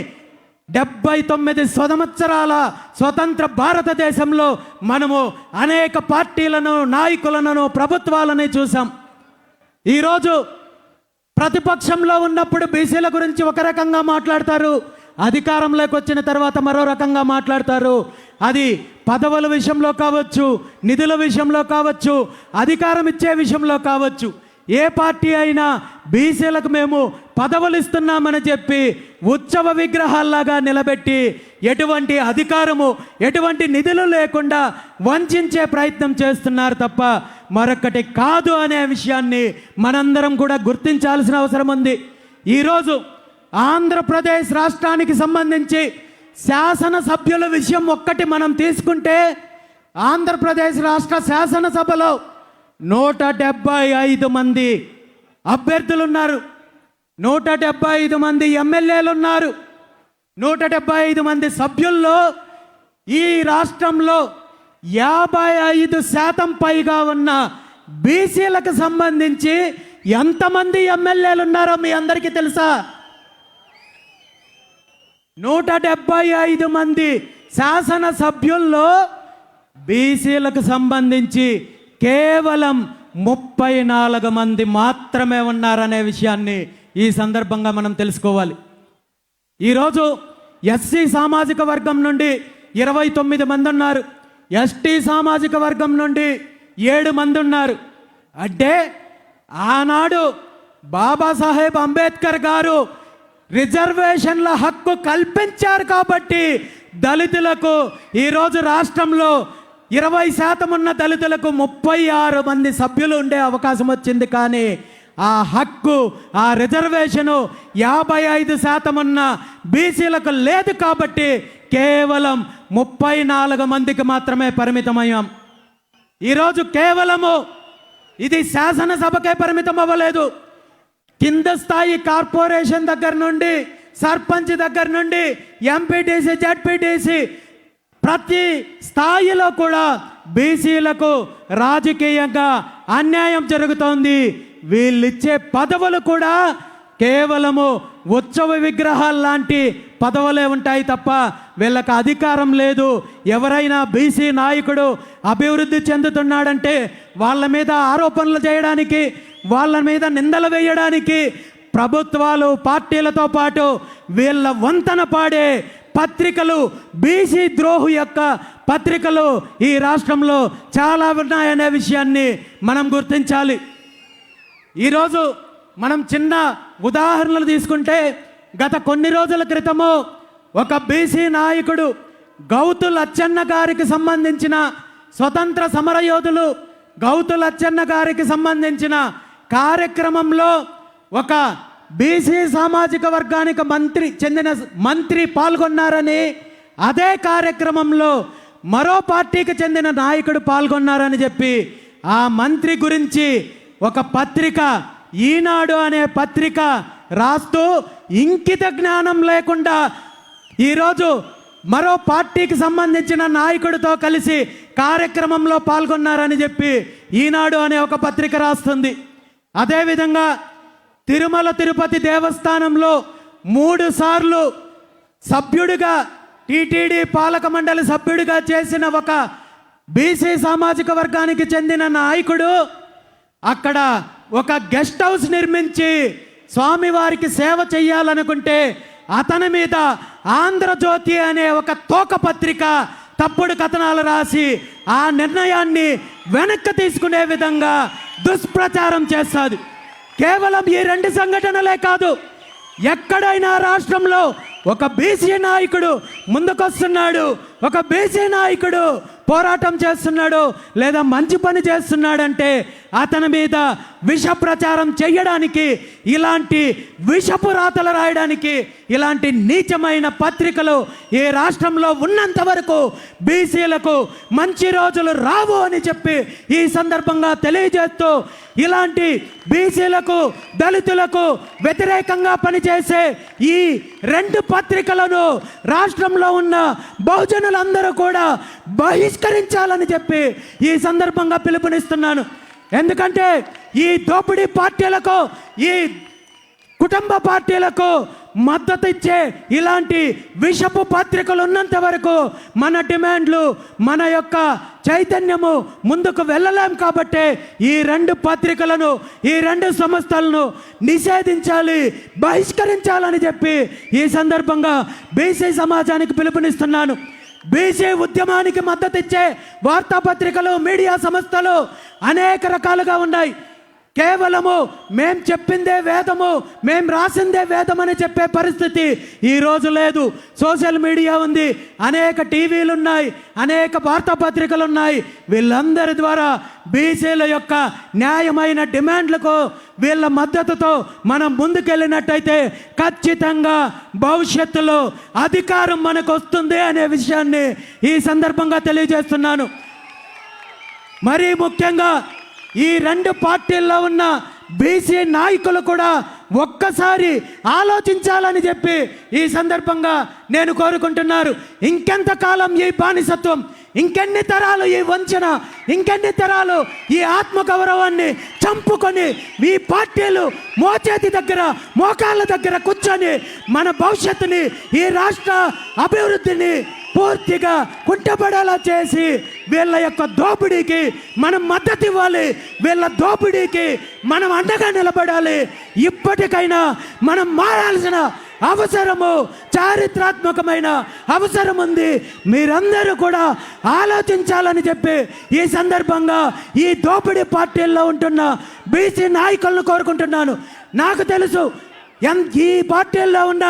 79 సంవత్సరాల స్వతంత్ర భారతదేశంలో మనము అనేక పార్టీలను, నాయకులను, ప్రభుత్వాలను చూసాం. ఈరోజు ప్రతిపక్షంలో ఉన్నప్పుడు బీసీల గురించి ఒక రకంగా మాట్లాడతారు, అధికారంలోకి వచ్చిన తర్వాత మరో రకంగా మాట్లాడతారు. అది పదవుల విషయంలో కావచ్చు, నిధుల విషయంలో కావచ్చు, అధికారం ఇచ్చే విషయంలో కావచ్చు. ఏ పార్టీ అయినా బీసీలకు మేము పదవులు ఇస్తున్నామని చెప్పి ఉత్సవ విగ్రహాల్లాగా నిలబెట్టి ఎటువంటి అధికారము, ఎటువంటి నిధులు లేకుండా వంచే ప్రయత్నం చేస్తున్నారు తప్ప మరొకటి కాదు అనే విషయాన్ని మనందరం కూడా గుర్తించాల్సిన అవసరం ఉంది. ఈరోజు ఆంధ్రప్రదేశ్ రాష్ట్రానికి సంబంధించి శాసనసభ్యుల విషయం ఒక్కటి మనం తీసుకుంటే, ఆంధ్రప్రదేశ్ రాష్ట్ర శాసనసభలో 175 మంది అభ్యర్థులు ఉన్నారు, 175 మంది ఎమ్మెల్యేలు ఉన్నారు, 175 మంది సభ్యుల్లో ఈ రాష్ట్రంలో 55% పైగా ఉన్న బీసీలకు సంబంధించి ఎంతమంది ఎమ్మెల్యేలు ఉన్నారో మీ అందరికీ తెలుసా? 175 మంది శాసనసభ్యుల్లో బీసీలకు సంబంధించి కేవలం 34 మంది మాత్రమే ఉన్నారనే విషయాన్ని ఈ సందర్భంగా మనం తెలుసుకోవాలి. ఈరోజు ఎస్సీ సామాజిక వర్గం నుండి 29 మంది ఉన్నారు, ఎస్టీ సామాజిక వర్గం నుండి 7 మంది ఉన్నారు. అంటే ఆనాడు బాబాసాహెబ్ అంబేద్కర్ గారు రిజర్వేషన్ల హక్కు కల్పించారు కాబట్టి దళితులకు ఈరోజు రాష్ట్రంలో 20% ఉన్న దళితులకు 36 మంది సభ్యులు ఉండే అవకాశం వచ్చింది. కానీ ఆ హక్కు, ఆ రిజర్వేషను 55% ఉన్న బీసీలకు లేదు కాబట్టి కేవలం 34 మందికి మాత్రమే పరిమితమయ్యాం. ఈరోజు కేవలము ఇది శాసనసభకే పరిమితం అవ్వలేదు. కింద స్థాయి కార్పొరేషన్ దగ్గర నుండి, సర్పంచ్ దగ్గర నుండి, ఎంపీటీసీ, జడ్పీటీసీ ప్రతి స్థాయిలో కూడా బీసీలకు రాజకీయంగా అన్యాయం జరుగుతోంది. వీళ్ళిచ్చే పదవులు కూడా కేవలము ఉత్సవ విగ్రహాలు లాంటి పదవులే ఉంటాయి తప్ప వీళ్ళకి అధికారం లేదు. ఎవరైనా బీసీ నాయకుడు అభివృద్ధి చెందుతున్నాడంటే వాళ్ళ మీద ఆరోపణలు చేయడానికి, వాళ్ళ మీద నిందలు వేయడానికి ప్రభుత్వాలు, పార్టీలతో పాటు వీళ్ళ వంతన పాడే పత్రికలు, బీసీ ద్రోహు యొక్క పత్రికలు ఈ రాష్ట్రంలో చాలా ఉన్నాయనే విషయాన్ని మనం గుర్తించాలి. ఈరోజు మనం చిన్న ఉదాహరణలు తీసుకుంటే, గత కొన్ని రోజుల క్రితము ఒక బీసీ నాయకుడు గౌతు లచ్చన్న గారికి సంబంధించిన స్వతంత్ర సమరయోధులు గౌతు లచ్చన్న గారికి సంబంధించిన కార్యక్రమంలో ఒక బీసీ సామాజిక వర్గానికి చెందిన మంత్రి పాల్గొన్నారని, అదే కార్యక్రమంలో మరో పార్టీకి చెందిన నాయకుడు పాల్గొన్నారని చెప్పి ఆ మంత్రి గురించి ఒక పత్రిక, ఈనాడు అనే పత్రిక రాస్తూ ఇంకిత జ్ఞానం లేకుండా ఈరోజు మరో పార్టీకి సంబంధించిన నాయకుడితో కలిసి కార్యక్రమంలో పాల్గొన్నారని చెప్పి ఈనాడు అనే ఒక పత్రిక రాస్తుంది. అదేవిధంగా తిరుమల తిరుపతి దేవస్థానంలో 3 సార్లు సభ్యుడిగా, టీటీడీ పాలక మండలి సభ్యుడిగా చేసిన ఒక బీసీ సామాజిక వర్గానికి చెందిన నాయకుడు అక్కడ ఒక గెస్ట్ హౌస్ నిర్మించి స్వామివారికి సేవ చేయాలనుకుంటే అతని మీద ఆంధ్రజ్యోతి అనే ఒక తోక పత్రిక తప్పుడు కథనాలు రాసి ఆ నిర్ణయాన్ని వెనక్కి తీసుకునే విధంగా దుష్ప్రచారం చేస్తుంది. కేవలం ఈ 2 సంఘటనలే కాదు, ఎక్కడైనా రాష్ట్రంలో ఒక బీసీ నాయకుడు ముందుకొస్తున్నాడు, ఒక బీసీ నాయకుడు పోరాటం చేస్తున్నాడు లేదా మంచి పని చేస్తున్నాడంటే అతని మీద విష ప్రచారం చేయడానికి, ఇలాంటి విషపు రాతలు రాయడానికి ఇలాంటి నీచమైన పత్రికలు ఈ రాష్ట్రంలో ఉన్నంత వరకు బీసీలకు మంచి రోజులు రావు అని చెప్పి ఈ సందర్భంగా తెలియజేస్తూ, ఇలాంటి బీసీలకు, దళితులకు వ్యతిరేకంగా పనిచేసే ఈ 2 పత్రికలను రాష్ట్రంలో ఉన్న బహుజనులందరూ కూడా బహిష్కరించాలని చెప్పి ఈ సందర్భంగా పిలుపునిస్తున్నాను. ఎందుకంటే ఈ దోపిడీ పార్టీలకు, ఈ కుటుంబ పార్టీలకు మద్దతు ఇచ్చే ఇలాంటి విషపు పత్రికలు ఉన్నంత వరకు మన డిమాండ్లు, మన యొక్క చైతన్యము ముందుకు వెళ్ళలేం. కాబట్టి ఈ 2 పత్రికలను, ఈ 2 సంస్థలను నిషేధించాలి, బహిష్కరించాలని చెప్పి ఈ సందర్భంగా బీసీ సమాజానికి పిలుపునిస్తున్నాను. బీసీ ఉద్యమానికి మద్దతు ఇచ్చే వార్తాపత్రికలు, మీడియా సంస్థలు అనేక రకాలుగా ఉన్నాయి. కేవలము మేం చెప్పిందే వేదము, మేం రాసిందే వేదం అని చెప్పే పరిస్థితి ఈరోజు లేదు. సోషల్ మీడియా ఉంది, అనేక టీవీలు ఉన్నాయి, అనేక వార్తాపత్రికలు ఉన్నాయి. వీళ్ళందరి ద్వారా బీసీల యొక్క న్యాయమైన డిమాండ్లకు వీళ్ళ మద్దతుతో మనం ముందుకెళ్ళినట్టయితే ఖచ్చితంగా భవిష్యత్తులో అధికారం మనకు వస్తుంది అనే విషయాన్ని ఈ సందర్భంగా తెలియజేస్తున్నాను. మరీ ముఖ్యంగా ఈ 2 పార్టీల్లో ఉన్న బీసీ నాయకులు కూడా ఒక్కసారి ఆలోచించాలని చెప్పి ఈ సందర్భంగా నేను కోరుకుంటున్నారు. ఇంకెంతకాలం ఈ బానిసత్వం, ఇంకెన్ని తరాలు ఈ వంచన, ఇంకెన్ని తరాలు ఈ ఆత్మగౌరవాన్ని చంపుకొని ఈ పార్టీలు మోచేతి దగ్గర, మోకాళ్ళ దగ్గర కూర్చొని మన భవిష్యత్తుని, ఈ రాష్ట్ర అభివృద్ధిని పూర్తిగా కుంటపడేలా చేసి వీళ్ళ యొక్క దోపిడీకి మనం మద్దతు ఇవ్వాలి, వీళ్ళ దోపిడీకి మనం అండగా నిలబడాలి. ఇప్పటికైనా మనం మారాల్సిన అవసరము, చారిత్రాత్మకమైన అవసరం ఉంది. మీరందరూ కూడా ఆలోచించాలని చెప్పి ఈ సందర్భంగా ఈ దోపిడీ పార్టీల్లో ఉంటున్న బీసీ నాయకులను కోరుకుంటున్నాను. నాకు తెలుసు ఈ పార్టీల్లో ఉన్న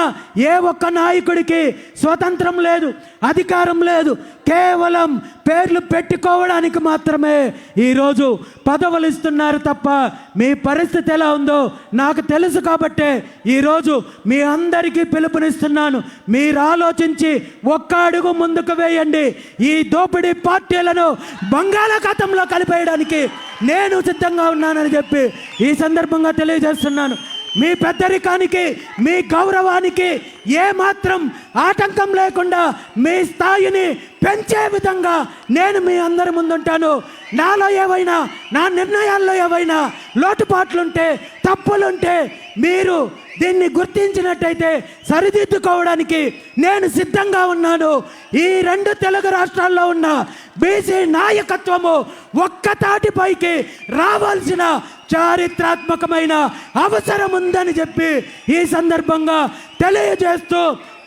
ఏ ఒక్క నాయకుడికి స్వతంత్రం లేదు, అధికారం లేదు. కేవలం పేర్లు పెట్టుకోవడానికి మాత్రమే ఈరోజు పదవులు ఇస్తున్నారు తప్ప మీ పరిస్థితి ఎలా ఉందో నాకు తెలుసు. కాబట్టే ఈరోజు మీ అందరికీ పిలుపునిస్తున్నాను. మీరు ఆలోచించి ఒక్క అడుగు ముందుకు వేయండి. ఈ దోపిడీ పార్టీలను బంగాళాఖాతంలో కలిపేయడానికి నేను సిద్ధంగా ఉన్నానని చెప్పి ఈ సందర్భంగా తెలియజేస్తున్నాను. మీ పెద్దరికానికి, మీ గౌరవానికి ఏమాత్రం ఆటంకం లేకుండా మీ స్థాయిని పెంచే విధంగా నేను మీ అందరి ముందుంటాను. నాలో ఏవైనా, నా నిర్ణయాల్లో ఏవైనా లోటుపాట్లుంటే, తప్పులుంటే మీరు దీన్ని గుర్తించినట్టయితే సరిదిద్దుకోవడానికి నేను సిద్ధంగా ఉన్నాను. ఈ 2 తెలుగు రాష్ట్రాల్లో ఉన్న బీసీ నాయకత్వము ఒక్కతాటిపైకి రావాల్సిన చారిత్రాత్మకమైన అవసరం ఉందని చెప్పి ఈ సందర్భంగా తెలియజేస్తూ,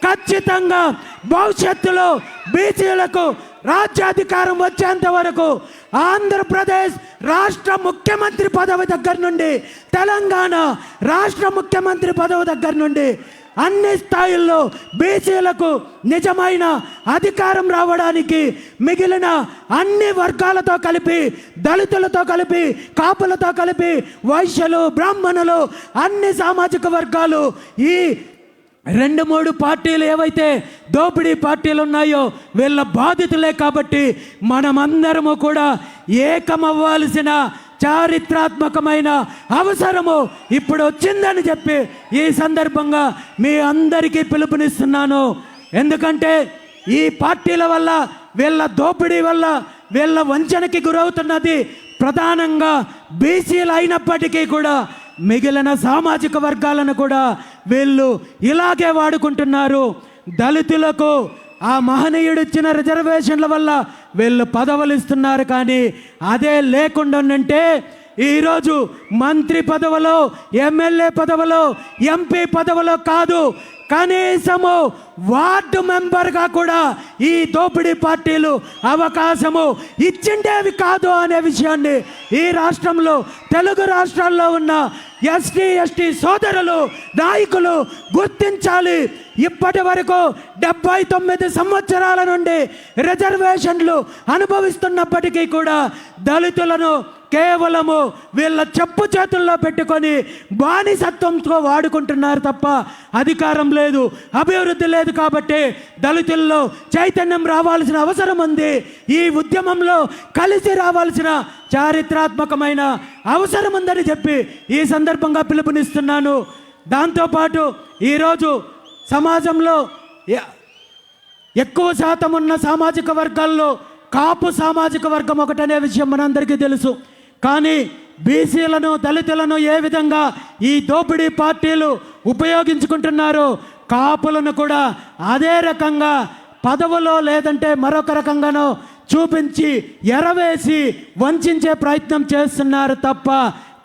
ఖచ్చితంగా భవిష్యత్తులో బీసీలకు రాజ్యాధికారం వచ్చేంత వరకు ఆంధ్రప్రదేశ్ రాష్ట్ర ముఖ్యమంత్రి పదవి దగ్గర నుండి, తెలంగాణ రాష్ట్ర ముఖ్యమంత్రి పదవి దగ్గర నుండి అన్ని స్థాయిల్లో బీసీలకు నిజమైన అధికారం రావడానికి మిగిలిన అన్ని వర్గాలతో కలిపి, దళితులతో కలిపి, కాపులతో కలిపి, వైశ్యులు, బ్రాహ్మణులు, అన్ని సామాజిక వర్గాలు, ఈ 2-3 పార్టీలు ఏవైతే దోపిడీ పార్టీలు ఉన్నాయో వీళ్ళ బాధితులే. కాబట్టి మనమందరము కూడా ఏకమవ్వాల్సిన చారిత్రాత్మకమైన అవసరము ఇప్పుడు వచ్చిందని చెప్పి ఈ సందర్భంగా మీ అందరికీ పిలుపునిస్తున్నాను. ఎందుకంటే ఈ పార్టీల వల్ల, వీళ్ళ దోపిడీ వల్ల, వీళ్ళ వంచనకి గురవుతున్నది ప్రధానంగా బీసీలు అయినప్పటికీ కూడా మిగిలిన సామాజిక వర్గాలను కూడా వీళ్ళు ఇలాగే వాడుకుంటున్నారు. దళితులకు ఆ మహనీయుడు ఇచ్చిన రిజర్వేషన్ల వల్ల వీళ్ళు పదవులు ఇస్తున్నారు. కానీ అదే లేకుండా ఉంటే ఈరోజు మంత్రి పదవులో, ఎమ్మెల్యే పదవులో, ఎంపీ పదవులో కాదు, కనీసము వార్డు మెంబర్గా కూడా ఈ దోపిడీ పార్టీలు అవకాశము ఇచ్చిండేవి కాదు అనే విషయాన్ని ఈ రాష్ట్రంలో, తెలుగు రాష్ట్రాల్లో ఉన్న ఎస్టీ, ఎస్టీ సోదరులు, నాయకులు గుర్తించాలి. ఇప్పటి వరకు 79 సంవత్సరాల నుండి రిజర్వేషన్లు అనుభవిస్తున్నప్పటికీ కూడా దళితులను కేవలము వీళ్ళ చెప్పు చేతుల్లో పెట్టుకొని బానిసత్వంతో వాడుకుంటున్నారు తప్ప అధికారం లేదు, అభివృద్ధి లేదు. కాబట్టి దళితుల్లో చైతన్యం రావాల్సిన అవసరం ఉంది. ఈ ఉద్యమంలో కలిసి రావాల్సిన చారిత్రాత్మకమైన అవసరం ఉందని చెప్పి ఈ సందర్భంగా పిలుపునిస్తున్నాను. దాంతోపాటు ఈరోజు సమాజంలో ఎక్కువ శాతం ఉన్న సామాజిక వర్గాల్లో కాపు సామాజిక వర్గం ఒకటనే విషయం మనందరికీ తెలుసు. కానీ బీసీలను దళితులను ఏ విధంగా ఈ దోపిడీ పార్టీలు ఉపయోగించుకుంటున్నారో కాపులను కూడా అదే రకంగా పదవులో లేదంటే మరొక రకంగానో చూపించి ఎరవేసి వంచే ప్రయత్నం చేస్తున్నారు తప్ప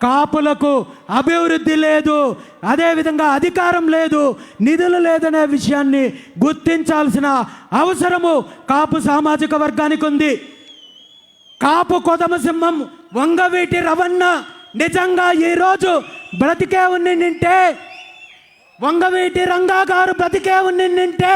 కాపులకు అభివృద్ధి లేదు, అదేవిధంగా అధికారం లేదు, నిధులు లేదనే విషయాన్ని గుర్తించాల్సిన అవసరము కాపు సామాజిక వర్గానికి ఉంది. కాపు కొదమ సింహం వంగవీటి రవణ నిజంగా ఈరోజు బ్రతికే ఉన్నింటే, వంగవీటి రంగా గారు బ్రతికే ఉన్నింటే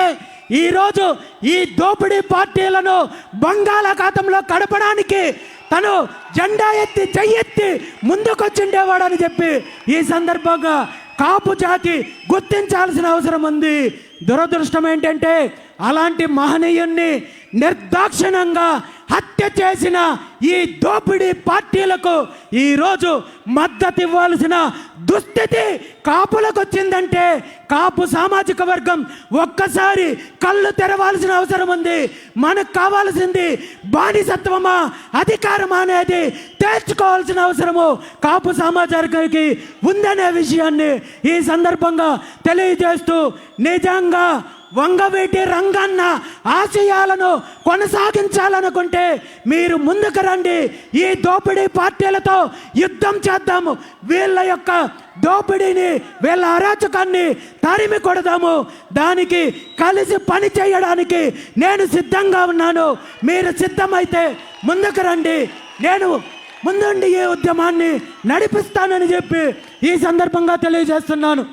ఈరోజు ఈ దోపిడీ పార్టీలను బంగాళాఖాతంలో కడపడానికి తను జెండా ఎత్తి చెయ్యెత్తి ముందుకొచ్చిండేవాడని చెప్పి ఈ సందర్భంగా కాపు జాతి గుర్తించాల్సిన అవసరం ఉంది. దురదృష్టం ఏంటంటే అలాంటి మహనీయుణ్ణి నిర్దాక్షిణ్యంగా హత్య చేసిన ఈ దోపిడీ పార్టీలకు ఈరోజు మద్దతు ఇవ్వాల్సిన దుస్థితి కాపులకు వచ్చిందంటే కాపు సామాజిక వర్గం ఒక్కసారి కళ్ళు తెరవాల్సిన అవసరం ఉంది. మనకు కావాల్సింది బానిసత్వమా అధికారమా అనేది తేల్చుకోవాల్సిన అవసరము కాపు సమాజానికి ఉందనే విషయాన్ని ఈ సందర్భంగా తెలియజేస్తూ, నిజంగా వంగవీటి రంగన్న ఆశయాలను కొనసాగించాలనుకుంటే మీరు ముందుకు రండి, ఈ దోపిడీ పార్టీలతో యుద్ధం చేద్దాము, వీళ్ళ యొక్క దోపిడీని వీళ్ళ అరాచకాన్ని తరిమి కొడదాము, దానికి కలిసి పని చేయడానికి నేను సిద్ధంగా ఉన్నాను. మీరు సిద్ధమైతే ముందుకు రండి, నేను ముందుండి ఈ ఉద్యమాన్ని నడిపిస్తానని చెప్పి ఈ సందర్భంగా తెలియజేస్తున్నాను.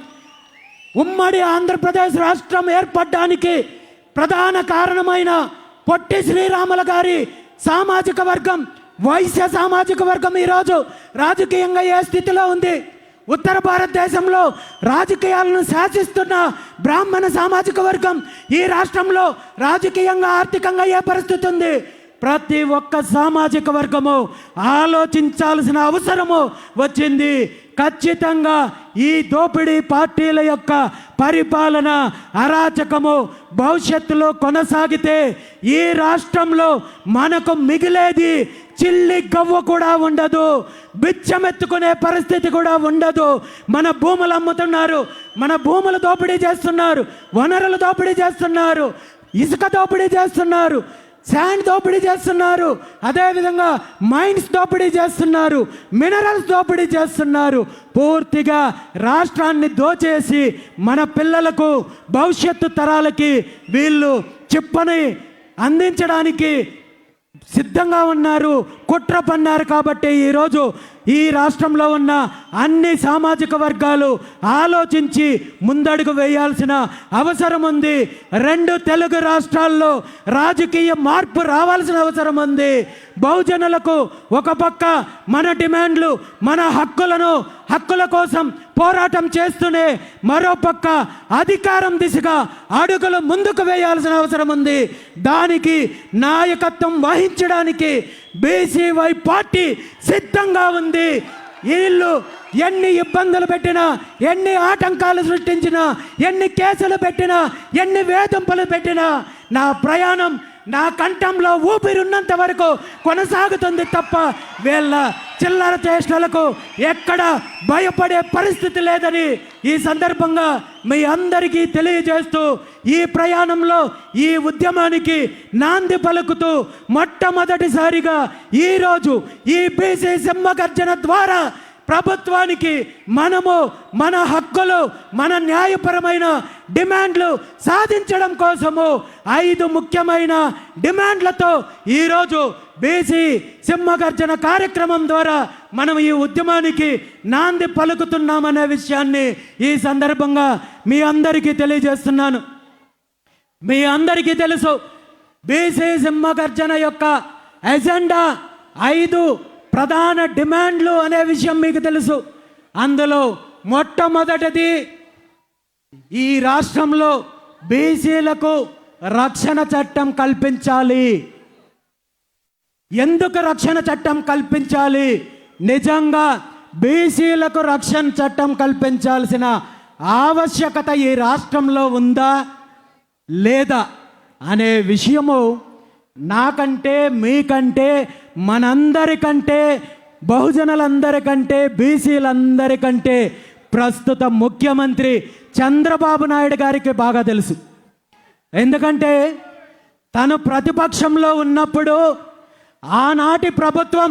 ఉమ్మడి ఆంధ్రప్రదేశ్ రాష్ట్రం ఏర్పడడానికి ప్రధాన కారణమైన పొట్టి శ్రీరాములు గారి సామాజిక వర్గం, వైశ్య సామాజిక వర్గం ఈరోజు రాజకీయంగా ఏ స్థితిలో ఉంది? ఉత్తర భారతదేశంలో రాజకీయాలను శాసిస్తున్న బ్రాహ్మణ సామాజిక వర్గం ఈ రాష్ట్రంలో రాజకీయంగా ఆర్థికంగా ఏ పరిస్థితి ఉంది? ప్రతి ఒక్క సామాజిక వర్గము ఆలోచించాల్సిన అవసరము వచ్చింది. ఖచ్చితంగా ఈ దోపిడీ పార్టీల యొక్క పరిపాలన అరాచకము భవిష్యత్తులో కొనసాగితే ఈ రాష్ట్రంలో మనకు మిగిలేది చిల్లి గవ్వ కూడా ఉండదు, బిచ్చమెత్తుకునే పరిస్థితి కూడా ఉండదు. మన భూములు అమ్ముతున్నారు, మన భూములు దోపిడీ చేస్తున్నారు, వనరులు దోపిడీ చేస్తున్నారు, ఇసుక దోపిడీ చేస్తున్నారు, శాండ్ దోపిడీ చేస్తున్నారు, అదేవిధంగా మైన్స్ దోపిడీ చేస్తున్నారు, మినరల్స్ దోపిడీ చేస్తున్నారు. పూర్తిగా రాష్ట్రాన్ని దోచేసి మన పిల్లలకు భవిష్యత్తు తరాలకి వీళ్ళు చిప్పని అందించడానికి సిద్ధంగా ఉన్నారు, కుట్ర పన్నారు. కాబట్టి ఈరోజు ఈ రాష్ట్రంలో ఉన్న అన్ని సామాజిక వర్గాలు ఆలోచించి ముందడుగు వేయాల్సిన అవసరం ఉంది. 2 తెలుగు రాష్ట్రాల్లో రాజకీయ మార్పు రావాల్సిన అవసరం ఉంది. బహుజనులకు ఒక పక్క మన డిమాండ్లు, మన హక్కుల కోసం పోరాటం చేస్తూనే మరో పక్క అధికారం దిశగా అడుగులు ముందుకు వేయాల్సిన అవసరం ఉంది. దానికి నాయకత్వం వహించడానికి బీసీవై పార్టీ సిద్ధంగా ఉంది. వీళ్ళు ఎన్ని ఇబ్బందులు పెట్టినా, ఎన్ని ఆటంకాలు సృష్టించినా, ఎన్ని కేసులు పెట్టినా, ఎన్ని వేధింపులు పెట్టినా నా ప్రయాణం నా కంఠంలో ఊపిరున్నంత వరకు కొనసాగుతుంది తప్ప వీళ్ళ చిల్లర చేష్టలకు ఎక్కడ భయపడే పరిస్థితి లేదని ఈ సందర్భంగా మీ అందరికీ తెలియజేస్తూ, ఈ ప్రయాణంలో ఈ ఉద్యమానికి నాంది పలుకుతూ మొట్టమొదటిసారిగా ఈరోజు ఈ బీసీ సింహగర్జన ద్వారా ప్రభుత్వానికి మనము మన హక్కులు, మన న్యాయపరమైన డిమాండ్లు సాధించడం కోసము 5 ముఖ్యమైన డిమాండ్లతో ఈరోజు బీసీ సింహగర్జన కార్యక్రమం ద్వారా మనం ఈ ఉద్యమానికి నాంది పలుకుతున్నామనే విషయాన్ని ఈ సందర్భంగా మీ అందరికీ తెలియజేస్తున్నాను. మీ అందరికీ తెలుసు, బీసీ సింహగర్జన యొక్క ఎజెండా 5 ప్రధాన డిమాండ్లు అనే విషయం మీకు తెలుసు. అందులో మొట్టమొదటిది ఈ రాష్ట్రంలో బీసీలకు రక్షణ చట్టం కల్పించాలి. ఎందుకు రక్షణ చట్టం కల్పించాలి? నిజంగా బీసీలకు రక్షణ చట్టం కల్పించాల్సిన ఆవశ్యకత ఈ రాష్ట్రంలో ఉందా లేదా అనే విషయము నాకంటే, మీకంటే, మనందరికంటే బహుజనులందరికంటే బీసీలందరికంటే ప్రస్తుత ముఖ్యమంత్రి చంద్రబాబు నాయుడు గారికి బాగా తెలుసు. ఎందుకంటే తను ప్రతిపక్షంలో ఉన్నప్పుడు ఆనాటి ప్రభుత్వం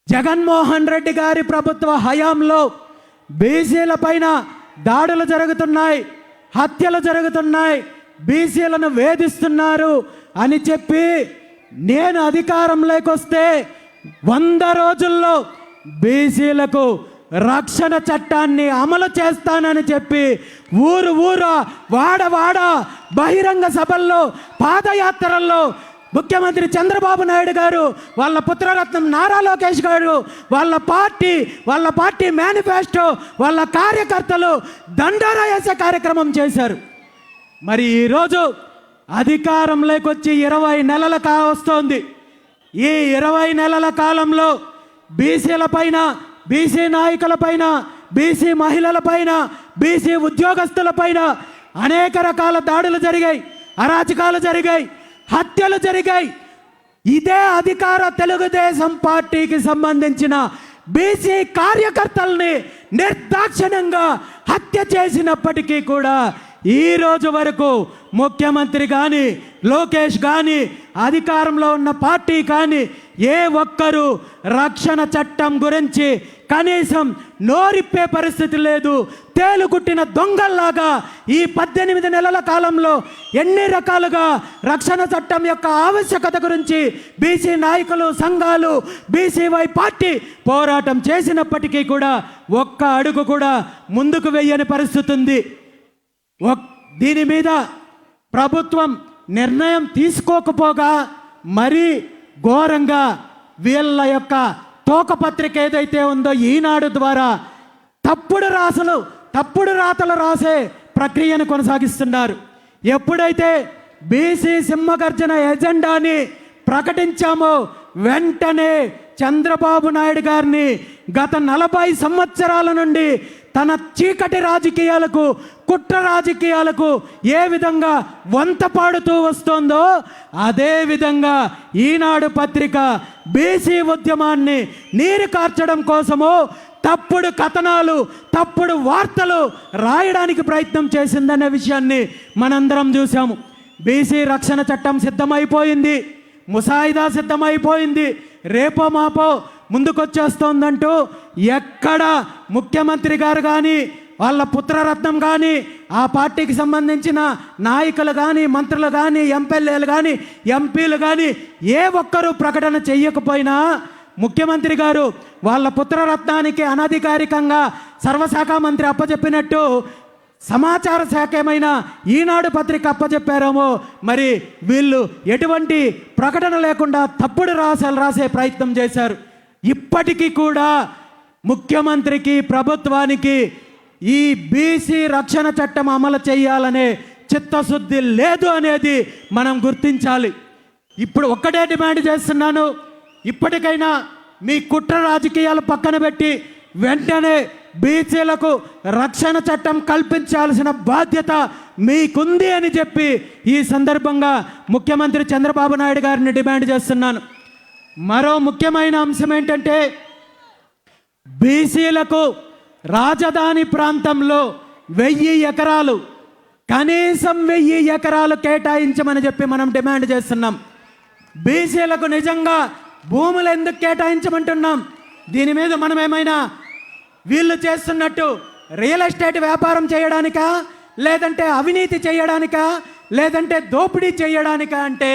జగన్మోహన్ రెడ్డి గారి ప్రభుత్వ హయాంలో బీసీల పైన దాడులు జరుగుతున్నాయి, హత్యలు జరుగుతున్నాయి, బీసీలను వేధిస్తున్నారు అని చెప్పి నేను అధికారంలోకి వస్తే 100 రోజుల్లో బీసీలకు రక్షణ చట్టాన్ని అమలు చేస్తానని చెప్పి ఊరు వాడ బహిరంగ సభల్లో పాదయాత్రల్లో ముఖ్యమంత్రి చంద్రబాబు నాయుడు గారు, వాళ్ళ పుత్రరత్నం నారా లోకేష్ గారు, వాళ్ళ పార్టీ మేనిఫెస్టో, వాళ్ళ కార్యకర్తలు దండోరా వేసే కార్యక్రమం చేశారు. మరి ఈరోజు అధికారంలోకి వచ్చి 20 నెలలు కావస్తోంది. ఈ 20 నెలల కాలంలో బీసీల పైన, బీసీ నాయకుల పైన, బీసీ మహిళల పైన, బీసీ ఉద్యోగస్తుల పైన అనేక రకాల దాడులు జరిగాయి, అరాచకాలు జరిగాయి, హత్యలు జరిగాయి. ఇదే అధికార తెలుగుదేశం పార్టీకి సంబంధించిన బీసీ కార్యకర్తల్ని నిర్దాక్షిణ్యంగా హత్య చేసినప్పటికీ కూడా ఈ రోజు వరకు ముఖ్యమంత్రి కానీ, లోకేష్ కానీ, అధికారంలో ఉన్న పార్టీ కానీ ఏ ఒక్కరూ రక్షణ చట్టం గురించి కనీసం నోరిప్పే పరిస్థితి లేదు. తేలుగుట్టిన దొంగల్లాగా ఈ 18 నెలల కాలంలో ఎన్ని రకాలుగా రక్షణ చట్టం యొక్క ఆవశ్యకత గురించి బీసీ నాయకులు, సంఘాలు, బీసీవై పార్టీ పోరాటం చేసినప్పటికీ కూడా ఒక్క అడుగు కూడా ముందుకు వెయ్యని పరిస్థితి ఉంది. దీని మీద ప్రభుత్వం నిర్ణయం తీసుకోకపోగా మరీ ఘోరంగా వీళ్ళ యొక్క తోకపత్రిక ఏదైతే ఉందో ఈనాడు ద్వారా తప్పుడు రాతలు రాసే ప్రక్రియను కొనసాగిస్తున్నారు. ఎప్పుడైతే బీసీ సింహగర్జన ఎజెండాని ప్రకటించామో వెంటనే చంద్రబాబు నాయుడు గారిని గత 40 సంవత్సరాల నుండి తన చీకటి రాజకీయాలకు, కుట్ర రాజకీయాలకు ఏ విధంగా వంత పాడుతూ వస్తోందో అదే విధంగా ఈనాడు పత్రిక బీసీ ఉద్యమాన్ని నీరు కార్చడం కోసము తప్పుడు కథనాలు, తప్పుడు వార్తలు రాయడానికి ప్రయత్నం చేసిందనే విషయాన్ని మనందరం చూసాము. బీసీ రక్షణ చట్టం సిద్ధమైపోయింది, ముసాయిదా సిద్ధమైపోయింది, రేపో మాపో ముందుకొచ్చేస్తోందంటూ ఎక్కడ ముఖ్యమంత్రి గారు కానీ, వాళ్ళ పుత్రరత్నం కానీ, ఆ పార్టీకి సంబంధించిన నాయకులు కానీ, మంత్రులు కానీ, ఎమ్మెల్యేలు కానీ, ఎంపీలు కానీ ఏ ఒక్కరూ ప్రకటన చెయ్యకపోయినా ముఖ్యమంత్రి గారు వాళ్ళ పుత్రరత్నానికి అనధికారికంగా సర్వశాఖ మంత్రి అప్పచెప్పినట్టు సమాచార శాఖ ఏమైనా ఈనాడు పత్రిక అప్పచెప్పారేమో మరి వీళ్ళు ఎటువంటి ప్రకటన లేకుండా తప్పుడు రాసే ప్రయత్నం చేశారు. ఇప్పటికీ కూడా ముఖ్యమంత్రికి, ప్రభుత్వానికి ఈ బీసీ రక్షణ చట్టం అమలు చేయాలనే చిత్తశుద్ధి లేదు అనేది మనం గుర్తించాలి. ఇప్పుడు ఒక్కటే డిమాండ్ చేస్తున్నాను, ఇప్పటికైనా మీ కుట్ర రాజకీయాలు పక్కన పెట్టి వెంటనే బీసీలకు రక్షణ చట్టం కల్పించాల్సిన బాధ్యత మీకుంది అని చెప్పి ఈ సందర్భంగా ముఖ్యమంత్రి చంద్రబాబు నాయుడు గారిని డిమాండ్ చేస్తున్నాను. మరో ముఖ్యమైన అంశం ఏంటంటే బీసీలకు రాజధాని ప్రాంతంలో 1000 ఎకరాలు, కనీసం 1000 ఎకరాలు కేటాయించమని చెప్పి మనం డిమాండ్ చేస్తున్నాం. బీసీలకు నిజంగా భూములు ఎందుకు కేటాయించమంటున్నాం? దీని మీద మనం ఏమైనా వీళ్ళు చేస్తున్నట్టు రియల్ ఎస్టేట్ వ్యాపారం చేయడానికా, లేదంటే అవినీతి చేయడానికా, లేదంటే దోపిడీ చేయడానికా అంటే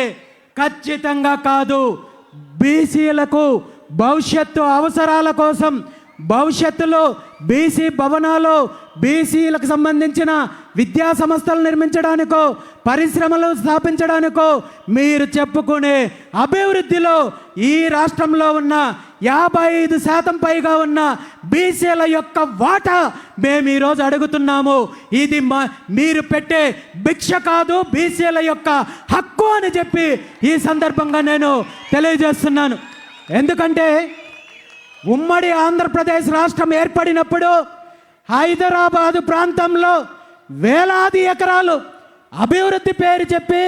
ఖచ్చితంగా కాదు. బీసీలకు భవిష్యత్తు అవసరాల కోసం, భవిష్యత్తులో బీసీ భవనాలు, బీసీలకు సంబంధించిన విద్యా సంస్థలు నిర్మించడానికో, పరిశ్రమలు స్థాపించడానికో, మీరు చెప్పుకునే అభివృద్ధిలో ఈ రాష్ట్రంలో ఉన్న 55% పైగా ఉన్న బీసీల యొక్క వాటా మేము ఈరోజు అడుగుతున్నాము. ఇది మీరు పెట్టే భిక్ష కాదు, బీసీల యొక్క హక్కు అని చెప్పి ఈ సందర్భంగా నేను తెలియజేస్తున్నాను. ఎందుకంటే ఉమ్మడి ఆంధ్రప్రదేశ్ రాష్ట్రం ఏర్పడినప్పుడు హైదరాబాదు ప్రాంతంలో వేలాది ఎకరాలు అభివృద్ధి పేరు చెప్పి,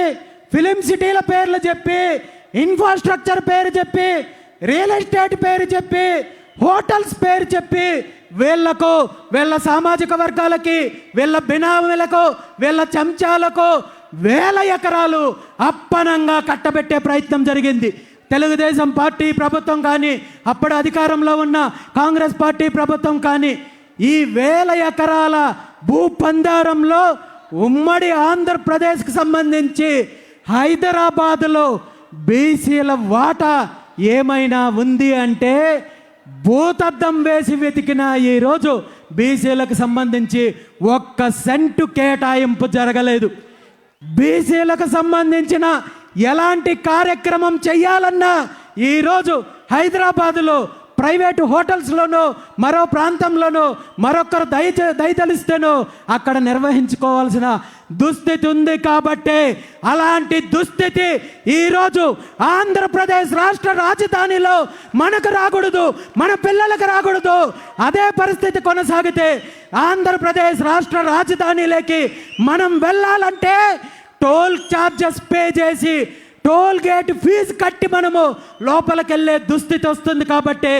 ఫిలిం సిటీల పేర్లు చెప్పి, ఇన్ఫ్రాస్ట్రక్చర్ పేరు చెప్పి రియల్ ఎస్టేట్ పేరు చెప్పి, హోటల్స్ పేరు చెప్పి వీళ్ళ సామాజిక వర్గాలకి, వీళ్ళ బినామీలకు, వీళ్ళ చెంచాలకు వేల ఎకరాలు అప్పనంగా కట్టబెట్టే ప్రయత్నం జరిగింది. తెలుగుదేశం పార్టీ ప్రభుత్వం కానీ, అప్పుడు అధికారంలో ఉన్న కాంగ్రెస్ పార్టీ ప్రభుత్వం కానీ ఈ వేల ఎకరాల భూపందారంలో ఉమ్మడి ఆంధ్రప్రదేశ్కి సంబంధించి హైదరాబాదులో బీసీల వాటా ఏమైనా ఉంది అంటే భూతద్దం వేసి వెతికిన ఈరోజు బీసీలకు సంబంధించి ఒక్క సెంటు కేటాయింపు జరగలేదు. బీసీలకు సంబంధించిన ఎలాంటి కార్యక్రమం చేయాలన్నా ఈరోజు హైదరాబాదులో ప్రైవేటు హోటల్స్లోనో మరో ప్రాంతంలోనో మరొకరు దయతలిస్తేనో అక్కడ నిర్వహించుకోవాల్సిన దుస్థితి ఉంది. కాబట్టి అలాంటి దుస్థితి ఈరోజు ఆంధ్రప్రదేశ్ రాష్ట్ర రాజధానిలో మనకు రాకూడదు, మన పిల్లలకు రాకూడదు. అదే పరిస్థితి కొనసాగితే ఆంధ్రప్రదేశ్ రాష్ట్ర రాజధానిలోకి మనం వెళ్ళాలంటే టోల్ ఛార్జెస్ పే చేసి, టోల్ గేట్ ఫీజు కట్టి మనము లోపలికి వెళ్ళే దుస్థితి వస్తుంది. కాబట్టి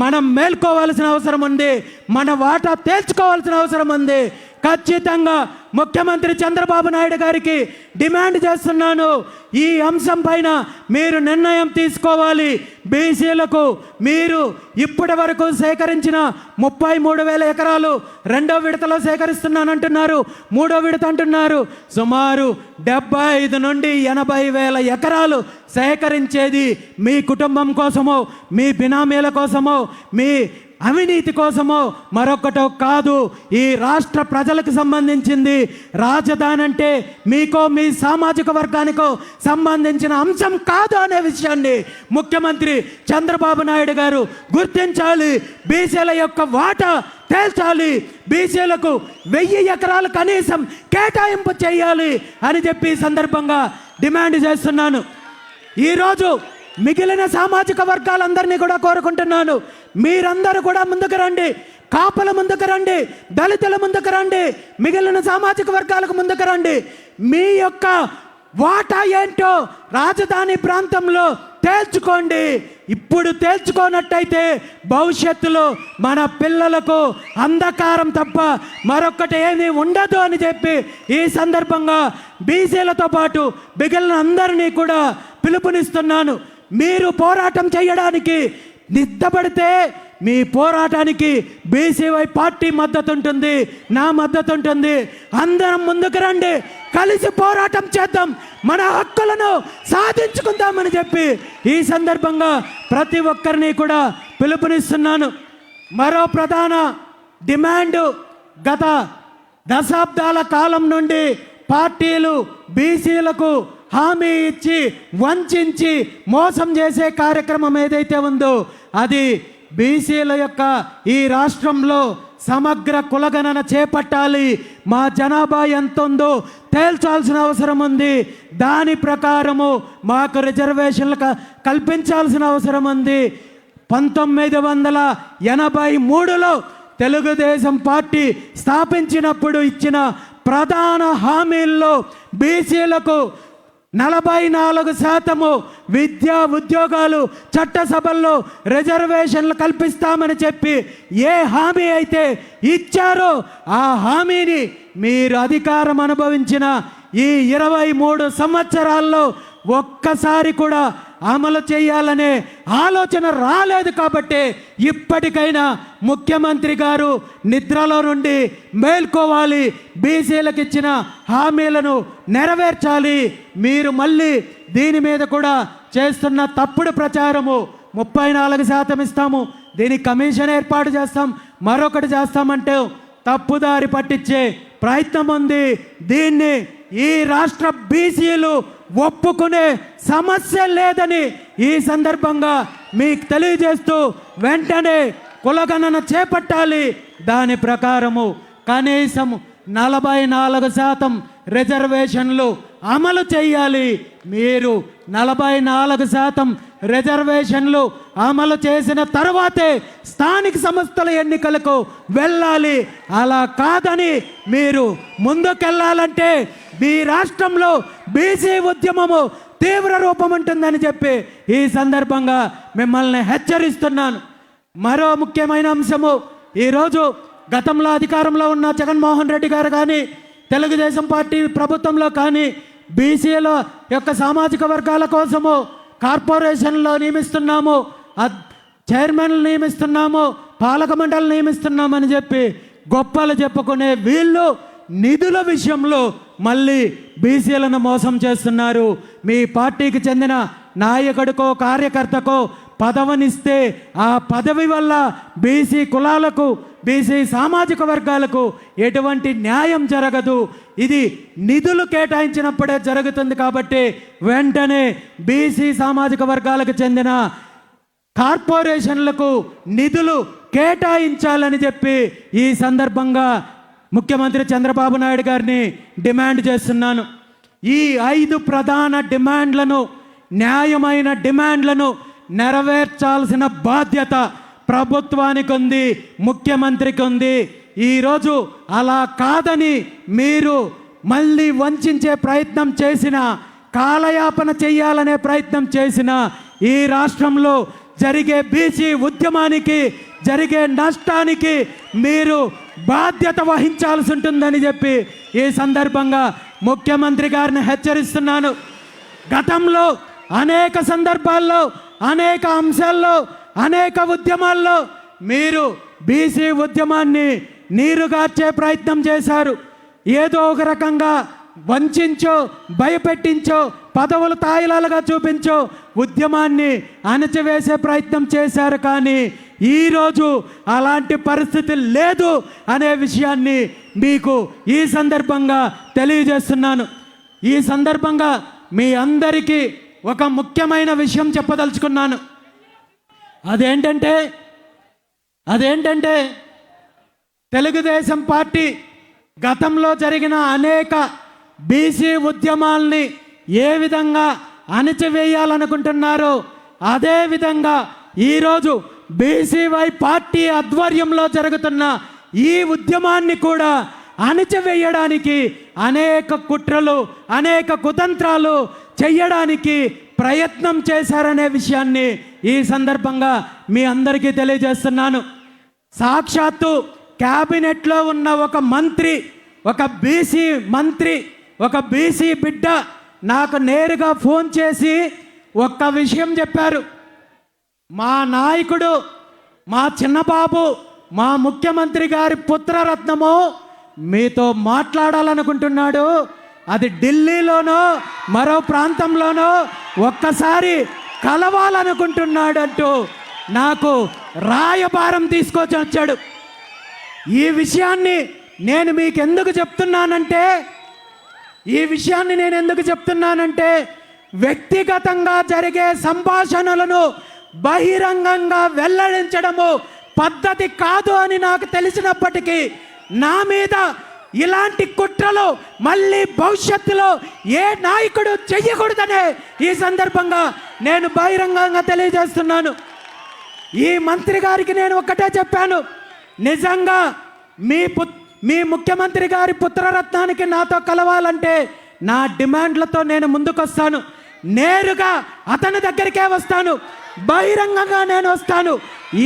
మనం మేల్కోవాల్సిన అవసరం ఉంది, మన వాటా తేల్చుకోవాల్సిన అవసరం ఉంది. ఖచ్చితంగా ముఖ్యమంత్రి చంద్రబాబు నాయుడు గారికి డిమాండ్ చేస్తున్నాను, ఈ అంశం పైన మీరు నిర్ణయం తీసుకోవాలి. బీసీలకు మీరు ఇప్పటి వరకు సేకరించిన 33,000 ఎకరాలు రెండో విడతలో సేకరిస్తున్నానంటున్నారు, మూడో విడత అంటున్నారు. సుమారు 75 నుండి 80,000 ఎకరాలు సేకరించేది మీ కుటుంబం కోసమో, మీ బినామీల కోసమో, మీ అవినీతి కోసమో మరొకటో కాదు. ఈ రాష్ట్ర ప్రజలకు సంబంధించింది. రాజధాని అంటే మీకో మీ సామాజిక వర్గానికో సంబంధించిన అంశం కాదు అనే విషయాన్ని ముఖ్యమంత్రి చంద్రబాబు నాయుడు గారు గుర్తించాలి. బీసీల యొక్క వాటా తేల్చాలి, బీసీలకు 1000 ఎకరాలు కనీసం కేటాయింపు చేయాలి అని చెప్పి సందర్భంగా డిమాండ్ చేస్తున్నాను. ఈరోజు మిగిలిన సామాజిక వర్గాలందరినీ కూడా కోరుకుంటున్నాను, మీరందరూ కూడా ముందుకు రండి. కాపుల ముందుకు రండి, దళితుల ముందుకు రండి, మిగిలిన సామాజిక వర్గాలకు ముందుకు రండి. మీ యొక్క వాటా ఏంటో రాజధాని ప్రాంతంలో తేల్చుకోండి. ఇప్పుడు తేల్చుకోనట్టయితే భవిష్యత్తులో మన పిల్లలకు అంధకారం తప్ప మరొకటి ఏమీ ఉండదు అని చెప్పి ఈ సందర్భంగా బీసీలతో పాటు మిగిలిన అందరినీ కూడా పిలుపునిస్తున్నాను. మీరు పోరాటం చేయడానికి నిద్దపడితే మీ పోరాటానికి బీసీవై పార్టీ మద్దతు ఉంటుంది, నా మద్దతు ఉంటుంది. అందరం ముందుకు రండి, కలిసి పోరాటం చేద్దాం, మన హక్కులను సాధించుకుందామని చెప్పి ఈ సందర్భంగా ప్రతి ఒక్కరిని కూడా పిలుపునిస్తున్నాను. మరో ప్రధాన డిమాండ్, గత దశాబ్దాల కాలం నుండి పార్టీలు బీసీలకు హామీ ఇచ్చి వంచి మోసం చేసే కార్యక్రమం ఏదైతే ఉందో అది బీసీల యొక్క ఈ రాష్ట్రంలో సమగ్ర కులగణన చేపట్టాలి. మా జనాభా ఎంత ఉందో తేల్చాల్సిన అవసరం ఉంది. దాని ప్రకారము మాకు రిజర్వేషన్లు కల్పించాల్సిన అవసరం ఉంది. 1983లో తెలుగుదేశం పార్టీ స్థాపించినప్పుడు ఇచ్చిన ప్రధాన హామీల్లో బీసీలకు 44% విద్యా ఉద్యోగాలు, చట్టసభల్లో రిజర్వేషన్లు కల్పిస్తామని చెప్పి ఏ హామీ అయితే ఇచ్చారో ఆ హామీని మీరు అధికారం అనుభవించిన ఈ 23 సంవత్సరాల్లో ఒక్కసారి కూడా అమలు చేయాలనే ఆలోచన రాలేదు. కాబట్టి ఇప్పటికైనా ముఖ్యమంత్రి గారు నిద్రలో నుండి మేల్కోవాలి, బీసీలకు ఇచ్చిన హామీలను నెరవేర్చాలి. మీరు మళ్ళీ దీని మీద కూడా చేస్తున్న తప్పుడు ప్రచారము 34% ఇస్తాము, దీనికి కమిషన్ ఏర్పాటు చేస్తాం, మరొకటి చేస్తామంటే తప్పుదారి పట్టించే ప్రయత్నం ఉంది. దీన్ని ఈ రాష్ట్ర బీసీలు ఒప్పుకునే సమస్య లేదని ఈ సందర్భంగా మీకు తెలియజేస్తూ వెంటనే కులగణన చేపట్టాలి. దాని ప్రకారము కనీసం 44% రిజర్వేషన్లు అమలు చేయాలి. మీరు 44% రిజర్వేషన్లు అమలు చేసిన తర్వాతే స్థానిక సంస్థల ఎన్నికలకు వెళ్ళాలి. అలా కాదని మీరు ముందుకెళ్ళాలంటే మీ రాష్ట్రంలో బీసీ ఉద్యమము తీవ్ర రూపం ఉంటుందని చెప్పి ఈ సందర్భంగా మిమ్మల్ని హెచ్చరిస్తున్నాను. మరో ముఖ్యమైన అంశము, ఈరోజు గతంలో అధికారంలో ఉన్న జగన్మోహన్ రెడ్డి గారు కానీ తెలుగుదేశం పార్టీ ప్రభుత్వంలో కానీ బీసీల యొక్క సామాజిక వర్గాల కోసము కార్పొరేషన్లో నియమిస్తున్నాము, చైర్మన్లు నియమిస్తున్నాము, పాలక మండలి నియమిస్తున్నామని చెప్పి గొప్పలు చెప్పుకునే వీళ్ళు నిధుల విషయంలో మళ్ళీ బీసీలను మోసం చేస్తున్నారు. మీ పార్టీకి చెందిన నాయకుడికో కార్యకర్తకో పదవినిస్తే ఆ పదవి వల్ల బీసీ కులాలకు బీసీ సామాజిక వర్గాలకు ఎటువంటి న్యాయం జరగదు. ఇది నిధులు కేటాయించినప్పుడే జరుగుతుంది. కాబట్టి వెంటనే బీసీ సామాజిక వర్గాలకు చెందిన కార్పొరేషన్లకు నిధులు కేటాయించాలని చెప్పి ఈ సందర్భంగా ముఖ్యమంత్రి చంద్రబాబు నాయుడు గారిని డిమాండ్ చేస్తున్నాను. ఈ 5 ప్రధాన డిమాండ్లను, న్యాయమైన డిమాండ్లను నెరవేర్చాల్సిన బాధ్యత ప్రభుత్వానికి ఉంది, ముఖ్యమంత్రికి ఉంది. ఈరోజు అలా కాదని మీరు మళ్ళీ వంచే ప్రయత్నం చేసిన, కాలయాపన చేయాలనే ప్రయత్నం చేసిన ఈ రాష్ట్రంలో జరిగే బీసీ ఉద్యమానికి జరిగే నష్టానికి మీరు బాధ్యత వహించాల్సి ఉంటుందని చెప్పి ఈ సందర్భంగా ముఖ్యమంత్రి గారిని హెచ్చరిస్తున్నాను. గతంలో అనేక సందర్భాల్లో, అనేక అంశాల్లో, అనేక ఉద్యమాల్లో మీరు బీసీ ఉద్యమాన్ని నీరుగార్చే ప్రయత్నం చేశారు. ఏదో ఒక రకంగా వంచించో, భయపెట్టించో, పదవులు తాయిలాలుగా చూపించో ఉద్యమాన్ని అణచివేసే ప్రయత్నం చేశారు. కానీ ఈరోజు అలాంటి పరిస్థితి లేదు అనే విషయాన్ని మీకు ఈ సందర్భంగా తెలియజేస్తున్నాను. ఈ సందర్భంగా మీ అందరికీ ఒక ముఖ్యమైన విషయం చెప్పదలుచుకున్నాను. అదేంటంటే తెలుగుదేశం పార్టీ గతంలో జరిగిన అనేక బీసీ ఉద్యమాల్ని ఏ విధంగా అణచివేయాలనుకుంటున్నారో అదేవిధంగా ఈరోజు బీసీవై పార్టీ ఆధ్వర్యంలో జరుగుతున్న ఈ ఉద్యమాన్ని కూడా అణచివేయడానికి అనేక కుట్రలు, అనేక కుతంత్రాలు చేయడానికి ప్రయత్నం చేశారనే విషయాన్ని ఈ సందర్భంగా మీ అందరికీ తెలియజేస్తున్నాను. సాక్షాత్తు క్యాబినెట్లో ఉన్న ఒక మంత్రి, ఒక బీసీ మంత్రి, ఒక బీసీ బిడ్డ నాకు నేరుగా ఫోన్ చేసి ఒక్క విషయం చెప్పారు. మా నాయకుడు, మా చిన్నబాబు, మా ముఖ్యమంత్రి గారి పుత్రరత్నము మీతో మాట్లాడాలనుకుంటున్నాడు. అది ఢిల్లీలోనో మరో ప్రాంతంలోనో ఒక్కసారి కలవాలనుకుంటున్నాడు అంటూ నాకు రాయబారం తీసుకొచ్చి వచ్చాడు. ఈ విషయాన్ని నేను మీకు ఎందుకు చెప్తున్నానంటే వ్యక్తిగతంగా జరిగే సంభాషణలను బహిరంగంగా వెల్లడించడము పద్ధతి కాదు అని నాకు తెలిసినప్పటికీ నా మీద ఇలాంటి కుట్రలు మళ్ళీ భవిష్యత్తులో ఏ నాయకుడు చెయ్యకూడదనే ఈ సందర్భంగా నేను బహిరంగంగా తెలియజేస్తున్నాను. ఈ మంత్రి గారికి నేను ఒక్కటే చెప్పాను, నిజంగా మీ ముఖ్యమంత్రి గారి పుత్రరత్నానికి నాతో కలవాలంటే నా డిమాండ్లతో నేను ముందుకొస్తాను. నేరుగా అతని దగ్గరికే వస్తాను, బహిరంగంగా నేను వస్తాను.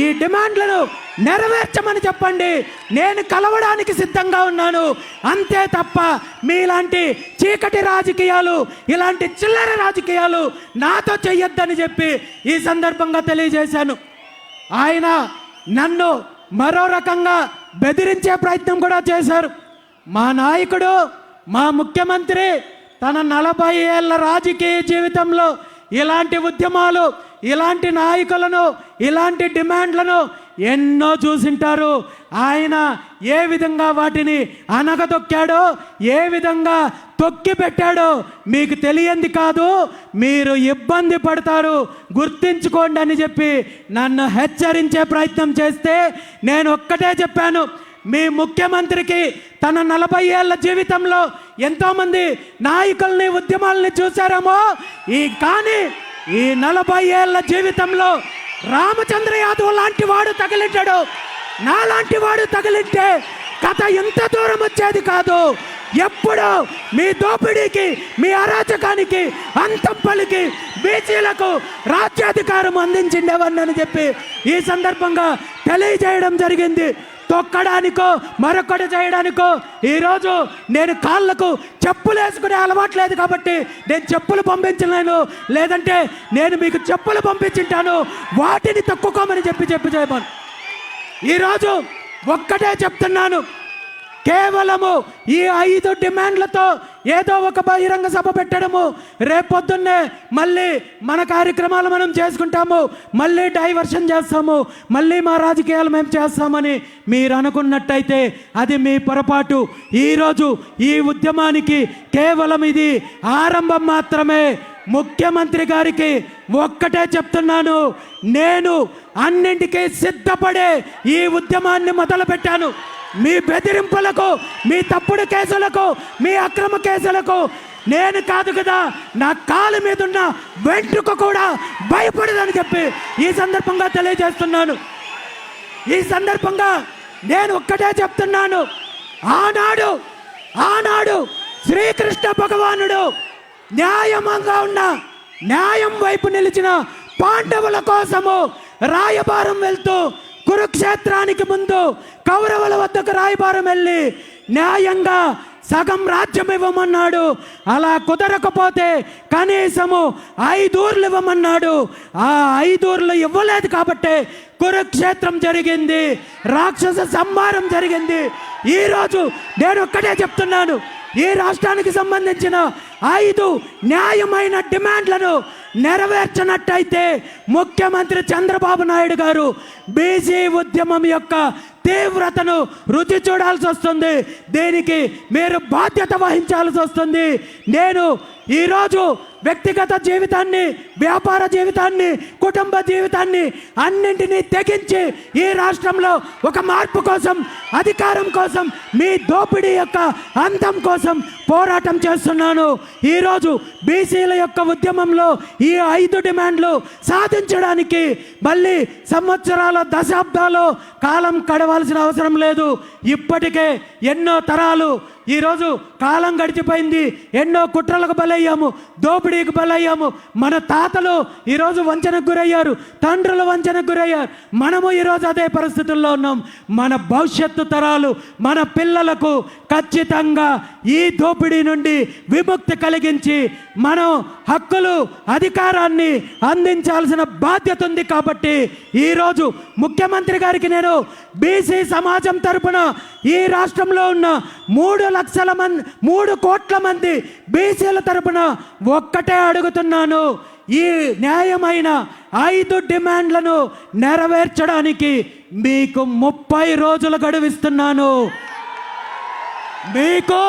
ఈ డిమాండ్లను నెరవేర్చమని చెప్పండి, నేను కలవడానికి సిద్ధంగా ఉన్నాను. అంతే తప్ప మీలాంటి చీకటి రాజకీయాలు, ఇలాంటి చిల్లర రాజకీయాలు నాతో చెయ్యొద్దని చెప్పి ఈ సందర్భంగా తెలియజేశాను. ఆయన నన్ను మరో రకంగా బెదిరించే ప్రయత్నం కూడా చేశారు. మా నాయకుడు, మా ముఖ్యమంత్రి తన 40 ఏళ్ల రాజకీయ జీవితంలో ఇలాంటి ఉద్యమాలు, ఇలాంటి నాయకులను, ఇలాంటి డిమాండ్లను ఎన్నో చూసింటారు. ఆయన ఏ విధంగా వాటిని అనగదొక్కాడో, ఏ విధంగా తొక్కి పెట్టాడో మీకు తెలియంది కాదు, మీరు ఇబ్బంది పడతారు, గుర్తించుకోండి అని చెప్పి నన్ను హెచ్చరించే ప్రయత్నం చేస్తే నేను ఒక్కటే చెప్పాను, మీ ముఖ్యమంత్రికి తన 40 ఏళ్ల జీవితంలో ఎంతోమంది నాయకుల్ని, ఉద్యమాలని చూశారేమో, కానీ ఈ 40 ఏళ్ల జీవితంలో రామచంద్ర యాదవ్ లాంటి వాడు తగిలింటాడు. నాలాంటి వాడు తగిలింటే కథ ఎంత దూరం వచ్చేది కాదు. ఎప్పుడు మీ దోపిడీకి, మీ అరాచకానికి అంతం పలికి బీసీలకు రాజ్యాధికారం అందించిండేవని చెప్పి ఈ సందర్భంగా తెలియజేయడం జరిగింది. తొక్కడానికో మరొకటి చేయడానికో ఈరోజు నేను కాళ్ళకు చెప్పులు వేసుకునే అలవాట్లేదు కాబట్టి నేను చెప్పులు పంపించలేను, లేదంటే నేను మీకు చెప్పులు పంపించుంటాను, వాటిని తొక్కుకోమని చెప్పి చేయమని ఈరోజు ఒక్కటే చెప్తున్నాను. కేవలము ఈ 5 డిమాండ్లతో ఏదో ఒక బహిరంగ సభ పెట్టడము, రేపొద్దున్నే మళ్ళీ మన కార్యక్రమాలు మనం చేసుకుంటాము, మళ్ళీ డైవర్షన్ చేస్తాము, మళ్ళీ మా రాజకీయాలు మేము చేస్తామని మీరు అనుకున్నట్టయితే అది మీ పొరపాటు. ఈరోజు ఈ ఉద్యమానికి కేవలం ఇది ఆరంభం మాత్రమే. ముఖ్యమంత్రి గారికి ఒక్కటే చెప్తున్నాను, నేను అన్నింటికీ సిద్ధపడే ఈ ఉద్యమాన్ని మొదలుపెట్టాను. మీ బెదిరింపులకు, మీ తప్పుడు కేసులకు, మీ అక్రమ కేసులకు నేను కాదు కదా, నా కాలు మీద ఉన్న వెంట్రుక కూడా భయపడదని చెప్పి ఈ సందర్భంగా తెలియజేస్తున్నాను. ఈ సందర్భంగా నేను ఒక్కటే చెప్తున్నాను, ఆనాడు శ్రీకృష్ణ భగవానుడు న్యాయంగా ఉన్న, న్యాయం వైపు నిలిచిన పాండవుల కోసము రాయబారం వెళ్తూ కురుక్షేత్రానికి ముందు కౌరవుల వద్దకు రాయబారం వెళ్ళి న్యాయంగా సగం రాజ్యం ఇవ్వమన్నాడు. అలా కుదరకపోతే కనీసము 5 ఊర్లు ఇవ్వమన్నాడు. ఆ 5 ఊర్లు ఇవ్వలేదు కాబట్టి కురుక్షేత్రం జరిగింది, రాక్షస సంహారం జరిగింది. ఈరోజు నేను ఒక్కటే చెప్తున్నాను, ఈ రాష్ట్రానికి సంబంధించిన 5 న్యాయమైన డిమాండ్లను నెరవేర్చినట్టయితే ముఖ్యమంత్రి చంద్రబాబు నాయుడు గారు బీసీ ఉద్యమం యొక్క తీవ్రతను రుచి చూడాల్సి వస్తుంది. దీనికి మీరు బాధ్యత వహించాల్సి వస్తుంది. నేను ఈరోజు వ్యక్తిగత జీవితాన్ని, వ్యాపార జీవితాన్ని, కుటుంబ జీవితాన్ని అన్నింటినీ తెగించి ఈ రాష్ట్రంలో ఒక మార్పు కోసం, అధికారం కోసం, మీ దోపిడీ యొక్క అంతం కోసం పోరాటం చేస్తున్నాను. ఈరోజు బీసీల యొక్క ఉద్యమంలో ఈ 5 డిమాండ్లు సాధించడానికి మళ్ళీ సంవత్సరాల, దశాబ్దాలు కాలం గడవాల్సిన అవసరం లేదు. ఇప్పటికే ఎన్నో తరాలు ఈరోజు కాలం గడిచిపోయింది, ఎన్నో కుట్రలకు బలయ్యాము, దోపిడీకి బలయ్యాము. మన తాతలు ఈరోజు వంచనకు గురయ్యారు, తండ్రులు వంచనకు గురయ్యారు. మనము ఈరోజు అదే పరిస్థితుల్లో ఉన్నాం. మన భవిష్యత్తు తరాలు, మన పిల్లలకు ఖచ్చితంగా ఈ దోపిడీ నుండి విముక్తి కలిగించి మనం హక్కులు, అధికారాన్ని అందించాల్సిన బాధ్యత ఉంది. కాబట్టి ఈరోజు ముఖ్యమంత్రి గారికి నేను బీసీ సమాజం తరపున ఈ రాష్ట్రంలో ఉన్న 3 కోట్ల మంది బీసీల తరపున ఒక్కటే అడుగుతున్నాను, ఈ న్యాయమైన 5 డిమాండ్లను నెరవేర్చడానికి మీకు 30 రోజులు గడువిస్తున్నాను. మీకు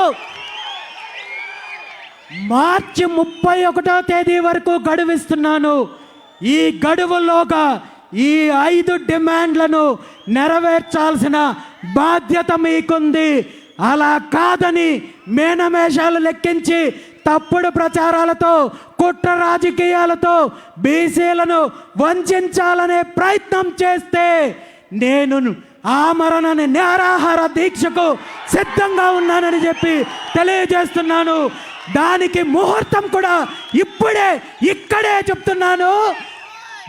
మార్చి 31వ తేదీ వరకు గడువిస్తున్నాను. ఈ గడువులోగా ఈ 5 డిమాండ్లను నెరవేర్చాల్సిన బాధ్యత మీకుంది. అలా కాదని మేనమేషాలు లెక్కించి తప్పుడు ప్రచారాలతో, కుట్ర రాజకీయాలతో బీసీలను వంచాలనే ప్రయత్నం చేస్తే నేను ఆమరణ నిరాహార దీక్షకు సిద్ధంగా ఉన్నానని చెప్పి తెలియజేస్తున్నాను. దానికి ముహూర్తం కూడా ఇక్కడే చెప్తున్నాను.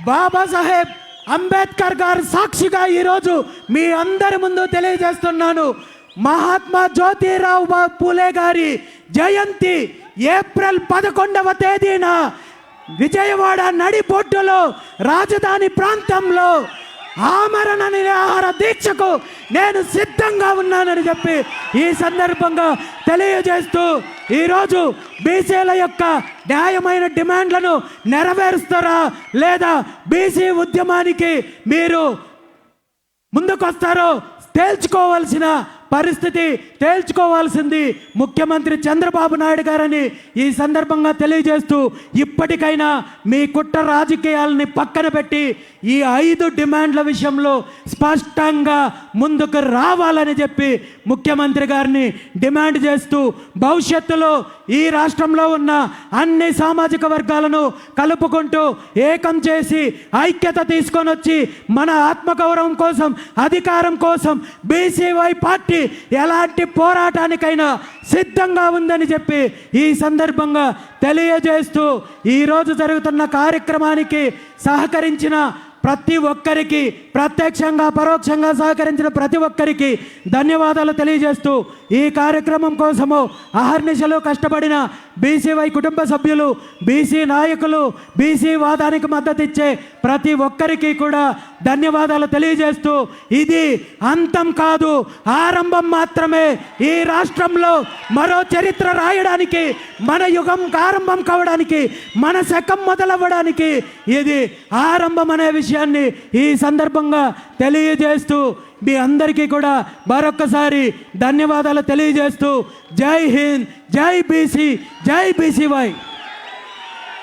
బాబాసాహెబ్ అంబేద్కర్ గారు సాక్షిగా ఈరోజు మీ అందరి ముందు తెలియజేస్తున్నాను. మహాత్మా జ్యోతిరావు పూలే గారి జయంతి ఏప్రిల్ 11వ తేదీన విజయవాడ నడిబొడ్డులో రాజధాని ప్రాంతంలో ఆమరణ నిరాహార దీక్షకు నేను సిద్ధంగా ఉన్నానని చెప్పి ఈ సందర్భంగా తెలియజేస్తూ ఈరోజు బీసీల యొక్క న్యాయమైన డిమాండ్లను నెరవేరుస్తారా లేదా బీసీ ఉద్యమానికి మీరు ముందుకొస్తారో తేల్చుకోవాల్సింది ముఖ్యమంత్రి చంద్రబాబు నాయుడు గారని ఈ సందర్భంగా తెలియజేస్తూ ఇప్పటికైనా మీ కుట్ర రాజకీయాలని పక్కన పెట్టి ఈ 5 డిమాండ్ల విషయంలో స్పష్టంగా ముందుకు రావాలని చెప్పి ముఖ్యమంత్రి గారిని డిమాండ్ చేస్తూ భవిష్యత్తులో ఈ రాష్ట్రంలో ఉన్న అన్ని సామాజిక వర్గాలను కలుపుకుంటూ ఏకం చేసి ఐక్యత తీసుకొని వచ్చి మన ఆత్మగౌరవం కోసం, అధికారం కోసం బీసీవై పార్టీ ఎలాంటి పోరాటానికైనా సిద్ధంగా ఉందని చెప్పి ఈ సందర్భంగా తెలియజేస్తూ ఈరోజు జరుగుతున్న కార్యక్రమానికి సహకరించిన ప్రతి ఒక్కరికి, ప్రత్యక్షంగా పరోక్షంగా సహకరించిన ప్రతి ఒక్కరికి ధన్యవాదాలు తెలియజేస్తూ ఈ కార్యక్రమం కోసము అహర్నిశలు కష్టపడిన బీసీవై కుటుంబ సభ్యులు, బీసీ నాయకులు, బీసీ వాదానికి మద్దతు ఇచ్చే ప్రతి ఒక్కరికి కూడా ధన్యవాదాలు తెలియజేస్తూ ఇది అంతం కాదు, ఆరంభం మాత్రమే. ఈ రాష్ట్రంలో మరో చరిత్ర రాయడానికి, మన యుగం ఆరంభం కావడానికి, మన శకం మొదలవ్వడానికి ఇది ఆరంభం అనే విషయాన్ని ఈ సందర్భంగా తెలియజేస్తూ మీ అందరికీ కూడా మరొక్కసారి ధన్యవాదాలు తెలియజేస్తూ జై హింద్, జై బీసీ, జై బీసీవై.